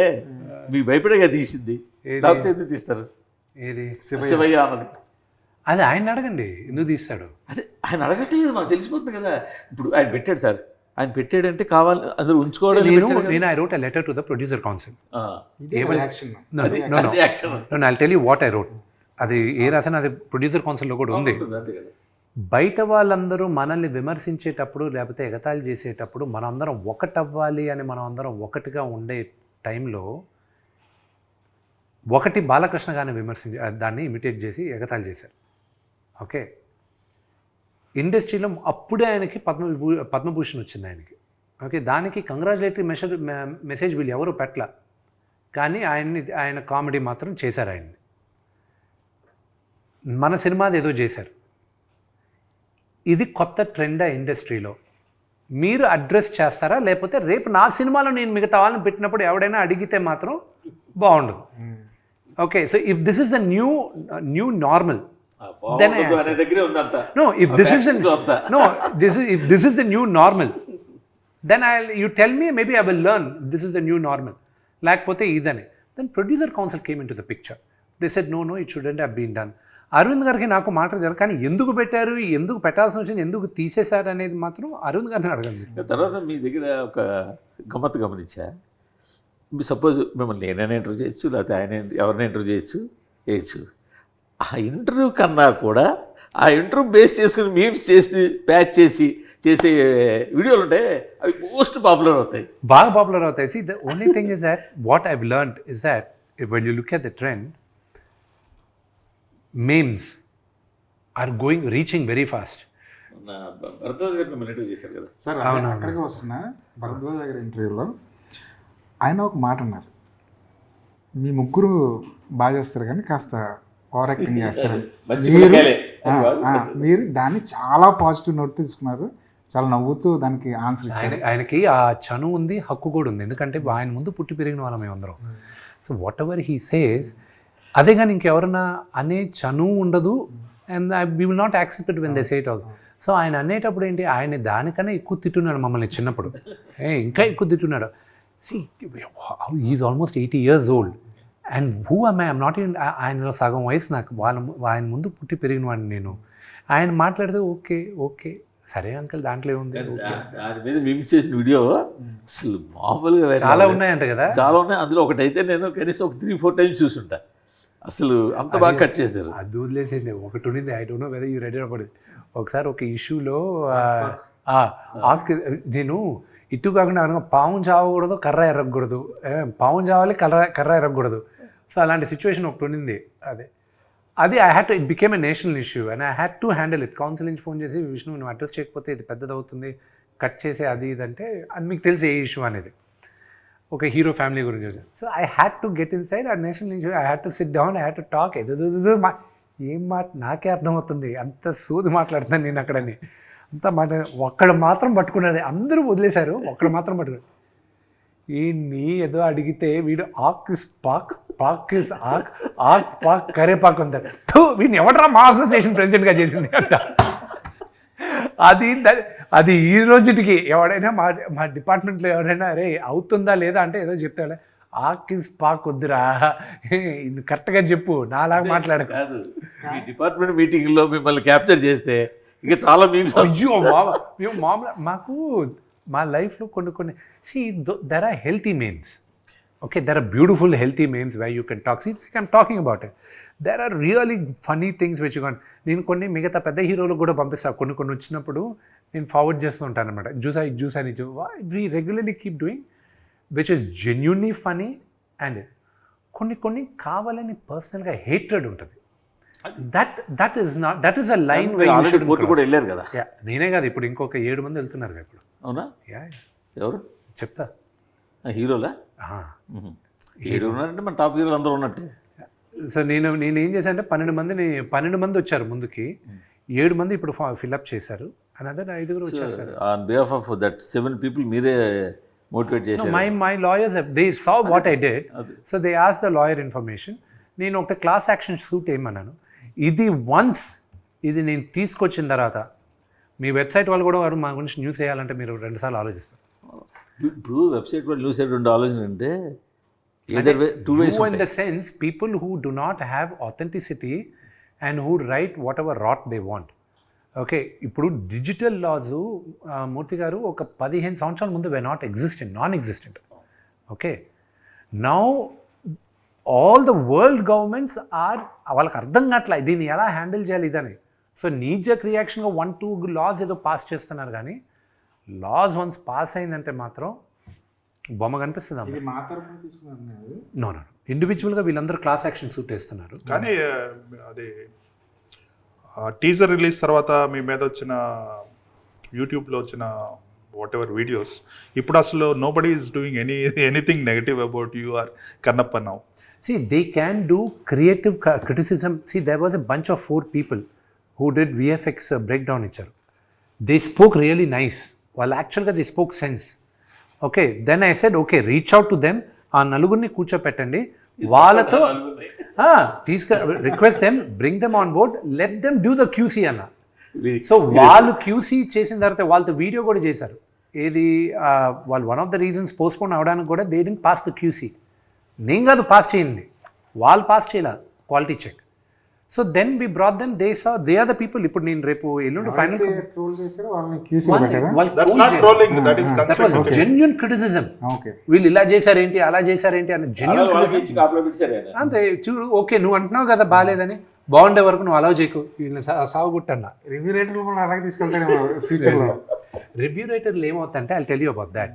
మీకు భయపడేగా తీసింది, లేకపోతే ఎందుకు తీస్తారు? ఏది శివయ్య అన్నది అది ఆయన అడగండి, ఎందుకు తీస్తాడు? అదే ఆయన అడగట్లేదు, మాకు తెలిసిపోతుంది కదా. ఇప్పుడు ఆయన పెట్టాడు సార్, ఆయన పెట్టాడంటే కావాలి అందరూ ఉంచుకోవడం. నేను I wrote a letter to the producer council. I tell you what I wrote. అది ఏ రాసిన అది ప్రొడ్యూసర్ కౌన్సిల్లో కూడా ఉంది. బయట వాళ్ళందరూ మనల్ని విమర్శించేటప్పుడు లేకపోతే ఎగతాళి చేసేటప్పుడు మనందరం ఒకటవ్వాలి అని మనం అందరం ఒకటిగా ఉండే టైంలో ఒకటి బాలకృష్ణ గారిని దాన్ని ఇమిటేట్ చేసి ఎగతాళి చేశారు. ఓకే, ఇండస్ట్రీలో అప్పుడే ఆయనకి పద్మభూషణ్ వచ్చింది ఆయనకి. ఓకే, దానికి కంగ్రాచులేటరీ మెసేజ్ వీళ్ళు ఎవరు పెట్టల, కానీ ఆయన కామెడీ మాత్రం చేశారు. ఆయన్ని మన సినిమాది ఏదో చేశారు. ఇది కొత్త ట్రెండ్ ఇండస్ట్రీలో. మీరు అడ్రస్ చేస్తారా? లేకపోతే రేపు నా సినిమాలో నేను మిగతా వాళ్ళని పెట్టినప్పుడు ఎవడైనా అడిగితే మాత్రం బాగుండదు. Okay, so if this is the new normal, then I no, if this is the new normal, then you tell me, maybe I will learn this is the new normal. Lekapothe idane. Then producer council came into the picture. They said no, it shouldn't have been done. Aravind గారికి నాకు మాట్లాడారు, కానీ ఎందుకు పెట్టారు, ఎందుకు పెట్టాల్సి వచ్చింది, ఎందుకు తీసేశారు అనేది మాత్రం అరవింద్ గారిని అడగండి. తర్వాత మీ దగ్గర ఒక గమ్మత్తు గమనించా. సపోజ్ మిమ్మల్ని నేనైనా ఇంటర్వ్యూ చేయొచ్చు, లేకపోతే ఆయన ఎవరిని ఇంటర్వ్యూ చేయొచ్చు. ఆ ఇంటర్వ్యూ కన్నా కూడా ఆ ఇంటర్వ్యూ బేస్ చేసుకుని మీమ్స్ చేసి ప్యాచ్ చేసే వీడియోలు ఉంటాయి, అవి మోస్ట్ పాపులర్ అవుతాయి. బాగా పాపులర్ అవుతాయి. See, the only thing is that what I've learned is that when you look at the trend, memes are reaching very fast. నా భరద్వాజ్ గారిని మినిట్ చేశారు కదా. సార్ అక్కడికి వస్తున్న భరద్వాజ్ గారి ఇంటర్వ్యూలో ఆయన ఒక మాట అన్నారు, మీ ముగ్గురు బాగా చేస్తారు కానీ కాస్త ఓవర్ యాక్టింగ్ చేస్తారు. మీరు దాన్ని చాలా పాజిటివ్ నోట్ తీసుకున్నారు, చాలా నవ్వుతూ దానికి ఆన్సర్ ఇచ్చారు. ఆయనకి ఆ చనువు ఉంది, హక్కు కూడా ఉంది, ఎందుకంటే ఆయన ముందు పుట్టి పెరిగిన వాళ్ళం మేమందరం. So what ever he says, అదే కానీ ఇంకెవరన్నా అనే చనువు ఉండదు. And we will not accept it when they say it also. So ఆయన అనేటప్పుడు ఏంటి, ఆయన దానికన్నా ఎక్కువ తిట్టున్నాడు మమ్మల్ని చిన్నప్పుడు, ఇంకా ఎక్కువ తిట్టున్నాడు. She is almost 80 years old and who am I? I'm not even, ఆయన సగం వయసు నాకు, ఆయన ముందు పుట్టి పెరిగిన వాడిని నేను. ఆయన మాట్లాడితే ఓకే సరే అంకుల్, దాంట్లో ఏముంది. దాని మీద మీమ్స్ చేసిన వీడియో అసలు మామూలుగా చాలా ఉన్నాయంట కదా. చాలా ఉన్నాయి. అందులో ఒకటైతే నేను కనీసం ఒక 3-4 times చూసుంటా. అసలు అంత బాగా కట్ చేశారు. అది వదిలేసేది ఒకటి ఉండింది, I don't know whether you ready అవ్వబడింది. ఒకసారి ఒక ఇష్యూలో నేను ఇటు కాకుండా పాము చావకూడదు, కర్ర ఎరగకూడదు, పాము చావాలి, కర్ర ఎరగకూడదు. సో అలాంటి సిచ్యువేషన్ ఒకటి ఉండింది. అది I had to, it became a national issue and I had to handle it. Council నుంచి ఫోన్ చేసి, విష్ణు నువ్వు అడ్రస్ చేయకపోతే ఇది పెద్దదవుతుంది, కట్ చేసే అది ఇదంటే, అది మీకు తెలిసి ఏ ఇష్యూ అనేది ఒక హీరో ఫ్యామిలీ గురించి. So I had to get inside ఆ national issue. I had to sit down, I had to talk. ఏం మాట నాకే అర్థమవుతుంది, అంత సూది మాట్లాడుతాను నేను అక్కడని. అంత మాట ఒక్కడ మాత్రం పట్టుకున్నది, అందరూ వదిలేశారు, ఒక్కడ మాత్రం పట్టుకున్నాడు. నీ ఏదో అడిగితే వీడు ఆక్ ఇస్ పాక్, పాక్ ఇస్ ఆక్, ఆక్ పాక్ కరేపాక్ ఉంటాడు. వీడిని ఎవడరా మా అసోసియేషన్ ప్రెసిడెంట్గా చేసింది అంట. అది ఈ రోజుకి ఎవడైనా మా డిపార్ట్మెంట్లో ఎవరైనా అరే అవుతుందా లేదా అంటే ఏదో చెప్తాడు, ఆక్ ఇస్ పాక్ వద్దురా, ఇది కరెక్ట్గా చెప్పు, నాలాగా మాట్లాడక. డిపార్ట్మెంట్ మీటింగ్లో మిమ్మల్ని క్యాప్చర్ చేస్తే ఇంకా చాలా మీమ్స్. అయ్యో మేము మామూలు మాకు మా లైఫ్లో కొన్ని there are healthy memes. Okay, there are beautiful healthy memes why you can talk. I'm talking about it. There are really funny things which can. నేను కొన్ని మిగతా పెద్ద హీరోలకు కూడా పంపిస్తాను. కొన్ని వచ్చినప్పుడు నేను ఫార్వర్డ్ చేస్తూ ఉంటాను అనమాట. జ్యూస్ అని we regularly keep doing which is genuinely funny. And కొన్ని కావాలని పర్సనల్గా హేట్రెడ్ ఉంటుంది. దట్ ఈస్ అ లైన్ కూడా వెళ్ళారు కదా. నేనే కాదు, ఇప్పుడు ఇంకొక 7 మంది వెళ్తున్నారు కదా ఇప్పుడు. అవునా? ఎవరు చెప్తా. హీరోలా? 7 ఉన్నారంటే మన టాప్ హీరోలు అందరూ ఉన్నట్టు. సో నేను ఏం చేశాను అంటే 12 మంది వచ్చారు ముందుకి, 7 మంది ఇప్పుడు ఫిల్అప్ చేశారు, అనదర్ 5 వచ్చేసారు. On behalf of that 7 people మీరే మోటివేట్ చేశారు. My lawyers they saw what I did, so they asked the lawyer information. నేను ఒక క్లాస్ యాక్షన్ సూట్ ఏమన్నాను, ఇది నేను తీసుకొచ్చిన తర్వాత మీ వెబ్సైట్ వాళ్ళు కూడా మా గురించి న్యూస్ వేయాలంటే మీరు 2 సార్లు ఆలోచిస్తారు. ఇప్పుడు వెబ్సైట్ వాళ్ళు న్యూస్ 2 ఆలోచన అంటే either way, 2 ways in the sense people who do not have authenticity and who write whatever rot they want. Okay, ఇప్పుడు డిజిటల్ లాస్ మూర్తి గారు ఒక 15 సంవత్సరాల ముందు were non existent. Okay, now all the world governments are, వాళ్ళకి అర్థం కావట్లే దీన్ని ఎలా హ్యాండిల్ చేయాలి ఇదని. సో నీజక్ రియాక్షన్గా 1-2 లాస్ ఏదో పాస్ చేస్తున్నారు, కానీ లాస్ వన్స్ పాస్ అయిందంటే మాత్రం బొమ్మ కనిపిస్తుంది. నో ఇండివిజువల్గా వీళ్ళందరూ క్లాస్ యాక్షన్ సూట్ వేస్తున్నారు. కానీ అది టీజర్ రిలీజ్ తర్వాత మీ మీద వచ్చిన యూట్యూబ్లో వచ్చిన వాట్ ఎవర్ వీడియోస్, ఇప్పుడు అసలు nobody is doing anything negative about you or Kannappa now. See, they can do creative criticism. See, there was a bunch of 4 people who did VFX breakdown icharu. They spoke really nice. Well, actually, they spoke sense. Okay, then I said, okay, reach out to them. ఆ నలుగురిని కూర్చోపెట్టండి, వాళ్ళతో request them, bring them on board, let them do the QC అన్న. సో వాళ్ళు క్యూసీ చేసిన తర్వాత వాళ్ళతో వీడియో కూడా చేశారు. ఏది వాళ్ళు one of the reasons postpone అవడానికి కూడా they didn't pass the QC. నేను కాదు పాస్ చేయండి, వాళ్ళు పాస్ చేయలేదు quality check. So then we brought them, they saw they are the people. ఇప్పుడు నేను రేపు ఎల్లుండి ఫైనల్ జెన్యూన్ క్రిటిసిజం, వీళ్ళు ఇలా చేశారేంటి అలా చేశారేంటి అని జెన్యూన్. అంతే చూడు, ఓకే నువ్వు అంటున్నావు కదా బాగాలేదని, బాగుండే వరకు నువ్వు అలౌ చేయకు, వీళ్ళని సాగుగుట్టన్నా. రివ్యూ రేటర్లు కూడా అలాగే తీసుకెళ్తారేమో ఫ్యూచర్లో. రివ్యూ రైటర్లు ఏమవుతుందంటే I tell you about that.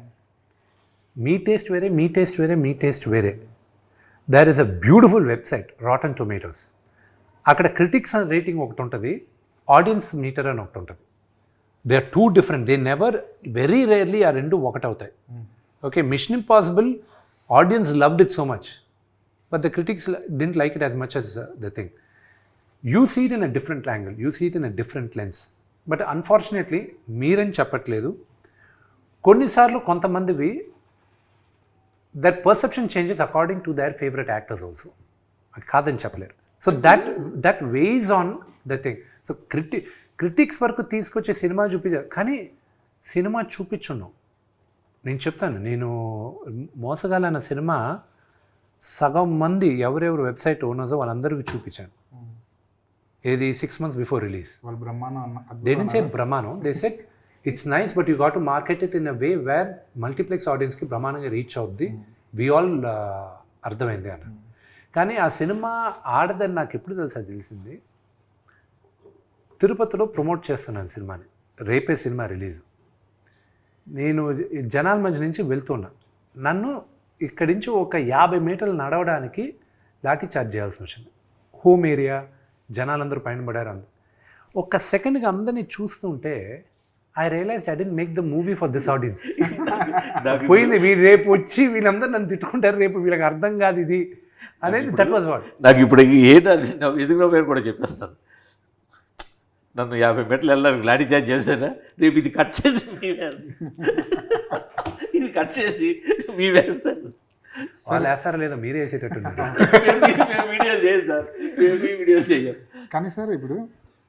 మీ టేస్ట్ వేరే, మీ టేస్ట్ వేరే, మీ టేస్ట్ వేరే. There is a beautiful website Rotten Tomatoes. అక్కడ క్రిటిక్స్ రేటింగ్ ఒకటి ఉంటుంది, ఆడియన్స్ మీటర్ అని ఒకటి ఉంటుంది. They are two different. They never, very rarely ఆ రెండు ఒకటి అవుతాయి. Okay, Mission Impossible audience loved it so much, but the critics didn't like it as much as the thing. You see it in a different angle, you see it in a different lens. But unfortunately మీరని చెప్పట్లేదు, కొన్నిసార్లు కొంతమందివి that perception changes according to their favourite actors also. కాదని చెప్పలేరు. So that weighs on the thing. So critics వరకు తీసుకొచ్చే సినిమా చూపించారు, కానీ సినిమా చూపించున్నాం. నేను చెప్తాను, నేను మోసగాలన్న సినిమా సగం మంది ఎవరెవరు వెబ్సైట్ ఓనర్స్ వాళ్ళందరికీ చూపించాను. ఏది 6 months బిఫోర్ రిలీజ్. వాళ్ళు బ్రహ్మాండం దే డిడ్ంట్ సే బ్రహ్మానం, they said it's nice but you got to market it in a way where multiplex ఆడియన్స్కి బ్రహ్మాండంగా రీచ్ అవుద్ది, వి ఆల్ అర్థమైంది అన్న. కానీ ఆ సినిమా ఆడదని నాకు ఎప్పుడు తెలిసింది, తిరుపతిలో ప్రమోట్ చేస్తున్నాను సినిమాని, రేపే సినిమా రిలీజ్. నేను జనాల మధ్య నుంచి వెళ్తున్నా, నన్ను ఇక్కడి నుంచి ఒక 50 మీటర్లు నడవడానికి లాఠీ చార్జ్ చేయాల్సి వచ్చింది. హోమ్ ఏరియా, జనాలందరూ పైన పడారు. ఒక్క సెకండ్గా అందరినీ చూస్తుంటే I realize I didn't make the movie for this audience. పోయింది, మీరు రేపు వచ్చి వీళ్ళందరూ నన్ను తిట్టుకుంటారు, రేపు వీళ్ళకి అర్థం కాదు ఇది అనేది. That was what. నాకు ఇప్పుడు ఎదుగులో పేరు కూడా చెప్పేస్తాను. నన్ను 50 మీటర్లు వెళ్ళడానికి లాఠీ చార్జ్ చేస్తారా, రేపు ఇది కట్ చేసి మీ వేస్తాను, ఇది కట్ చేసి మీ వేస్తాను. వాళ్ళు వేస్తారా లేదా మీరే వేసేటట్టున్నారు. వీడియోస్ చేస్తారు, వీడియోస్ చేయం. కానీ సార్ ఇప్పుడు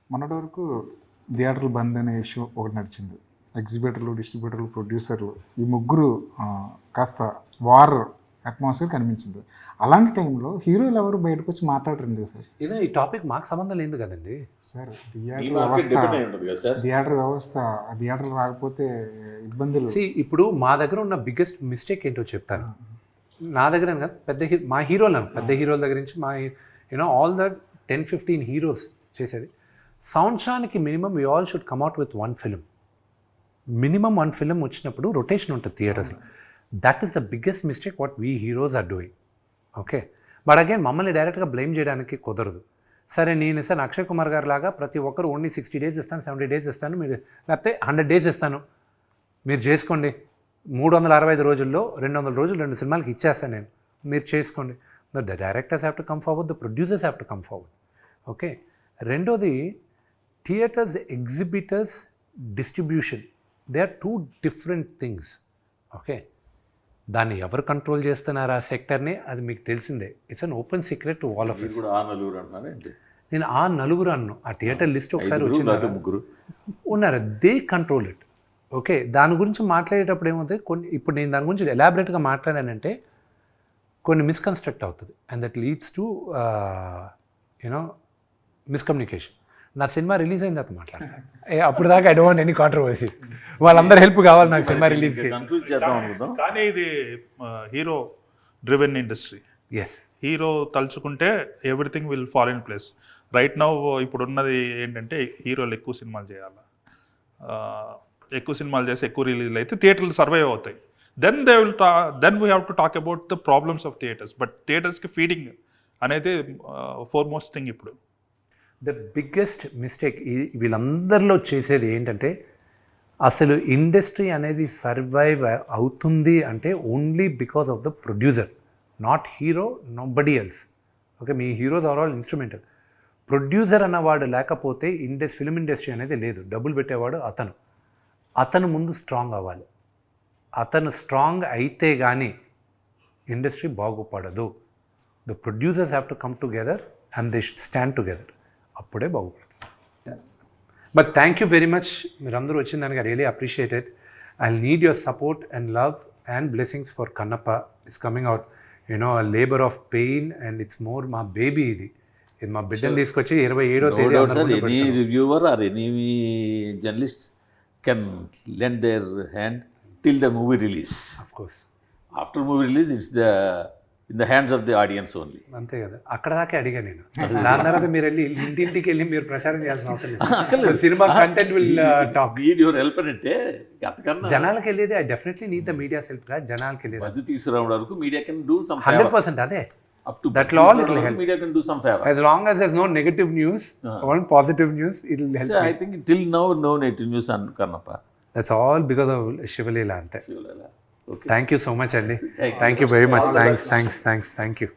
మొన్నటి వరకు థియేటర్లు బంద్ అనే ఇష్యూ ఒకటి నడిచింది. ఎగ్జిబిటర్లు, డిస్ట్రిబ్యూటర్లు, ప్రొడ్యూసర్లు ఈ ముగ్గురు కాస్త వార్ అట్మాస్ఫియర్ కనిపించింది. అలాంటి టైంలో హీరోలు ఎవరు బయటకు వచ్చి మాట్లాడరండి సార్. ఇదే ఈ టాపిక్ మాకు సంబంధం లేదు కదండి సార్. థియేటర్ వ్యవస్థ రాకపోతే ఇబ్బందులు. ఇప్పుడు మా దగ్గర ఉన్న బిగ్గెస్ట్ మిస్టేక్ ఏంటో చెప్తాను. నా దగ్గర పెద్ద మా హీరోలు పెద్ద హీరోల దగ్గర నుంచి మా ఆల్ ద 10-15 హీరోస్ చేసేది సంవత్సరానికి minimum we all should come out with 1 film. Minimum 1 film వచ్చినప్పుడు రొటేషన్ ఉంటుంది థియేటర్స్లో. That is the biggest mistake what we heroes are doing. Okay, but again మమ్మల్ని డైరెక్ట్గా బ్లేమ్ చేయడానికి కుదరదు. సరే, నేను ఇస్తాను అక్షయ్ కుమార్ గారు లాగా ప్రతి ఒక్కరు ఓన్లీ 60 days ఇస్తాను, 70 days ఇస్తాను, మీరు లేకపోతే 100 days ఇస్తాను, మీరు చేసుకోండి. 365 రోజుల్లో 200 రోజులు 2 సినిమాలకి ఇచ్చేస్తాను నేను, మీరు చేసుకోండి. The directors have to come forward, the producers have to come forward. Okay, రెండోది theatres, exhibitors, distribution, they are 2 different things. Okay, దాన్ని ఎవరు కంట్రోల్ చేస్తున్నారు ఆ సెక్టర్ని, అది మీకు తెలిసిందే. It's an open secret to all of you. నేను ఆ నలుగురు అన్ను, ఆ థియేటర్ లిస్ట్ ఒకసారి వచ్చింది, ముగ్గురు ఉన్నారు, దే కంట్రోల్ ఇట్. ఓకే, దాని గురించి మాట్లాడేటప్పుడు ఏమవుతుంది, ఇప్పుడు నేను దాని గురించి ఎలాబరేట్గా మాట్లాడానంటే కొన్ని మిస్కన్స్ట్రక్ట్ అవుతుంది, and that leads to miscommunication. నా సినిమా రిలీజ్ అయిన తర్వాత మాట్లాడతాను, అప్పుడు దాకా I don't want any controversies. వాళ్ళందరూ హెల్ప్ కావాలి నాకు సినిమా రిలీజ్కి. కానీ ఇది hero driven industry. Yes, hero తలుచుకుంటే everything will fall in place. Right now ఇప్పుడు ఉన్నది ఏంటంటే హీరోలు ఎక్కువ సినిమాలు చేయాలి, ఎక్కువ సినిమాలు చేసి ఎక్కువ రిలీజ్లు అయితే థియేటర్లు సర్వైవ్ అవుతాయి. Then then we have to talk about the problems of theatres. But థియేటర్స్కి ఫీడింగ్ అనేది ఫోర్మోస్ట్ థింగ్. ఇప్పుడు ద బిగ్గెస్ట్ మిస్టేక్ వీళ్ళందరిలో చేసేది ఏంటంటే, అసలు ఇండస్ట్రీ అనేది సర్వైవ్ అవుతుంది అంటే only because of the producer, not hero, nobody else. Okay, మీ heroes are all instrumental. Producer అన్నవాడు లేకపోతే ఫిల్మ్ ఇండస్ట్రీ అనేది లేదు. డబ్బులు పెట్టేవాడు అతను ముందు స్ట్రాంగ్ అవ్వాలి. అతను స్ట్రాంగ్ అయితే కానీ ఇండస్ట్రీ బాగుపడదు. The producers have to come together and they should stand together, అప్పుడే బాగుపడుతుంది. But thank you very much, మీరందరూ వచ్చిన దానికి I really appreciate it. I need your support and love and blessings for Kannappa. It's coming out labour of pain and it's more మా బేబీ. ఇది మా బిడ్డను తీసుకొచ్చి 27వ తేదీ any reviewer or any journalist can lend their hand till the movie release. Of course. After movie release, it's the in the hands of the audience only. అంతే కదా, అక్కడ దాకా అడిగా నేను. దాని తర్వాత మీరు వెళ్ళి ఇంటింటికి వెళ్ళి మీరు ప్రచారం చేయాల్సిన అవసరం లేదు. Cinema content will talk. Need your help అంటే అంతకన్నా జనాలకు వెళ్ళేది, I definitely need the media help గా జనాలకు వెళ్ళేది మధ్య తీసుకురావడం వరకు మీడియా కెన్ డూ సమ్ 100%. అదే up to that all it will help. Media can do some favour. as long as there's no negative news, only positive news, it will help. I think till now no negative news Kannappa. That's all because of Shivalila ante. Okay, Thank you so much, Andy. Thank you. Thank you very much. Thanks. Thank you.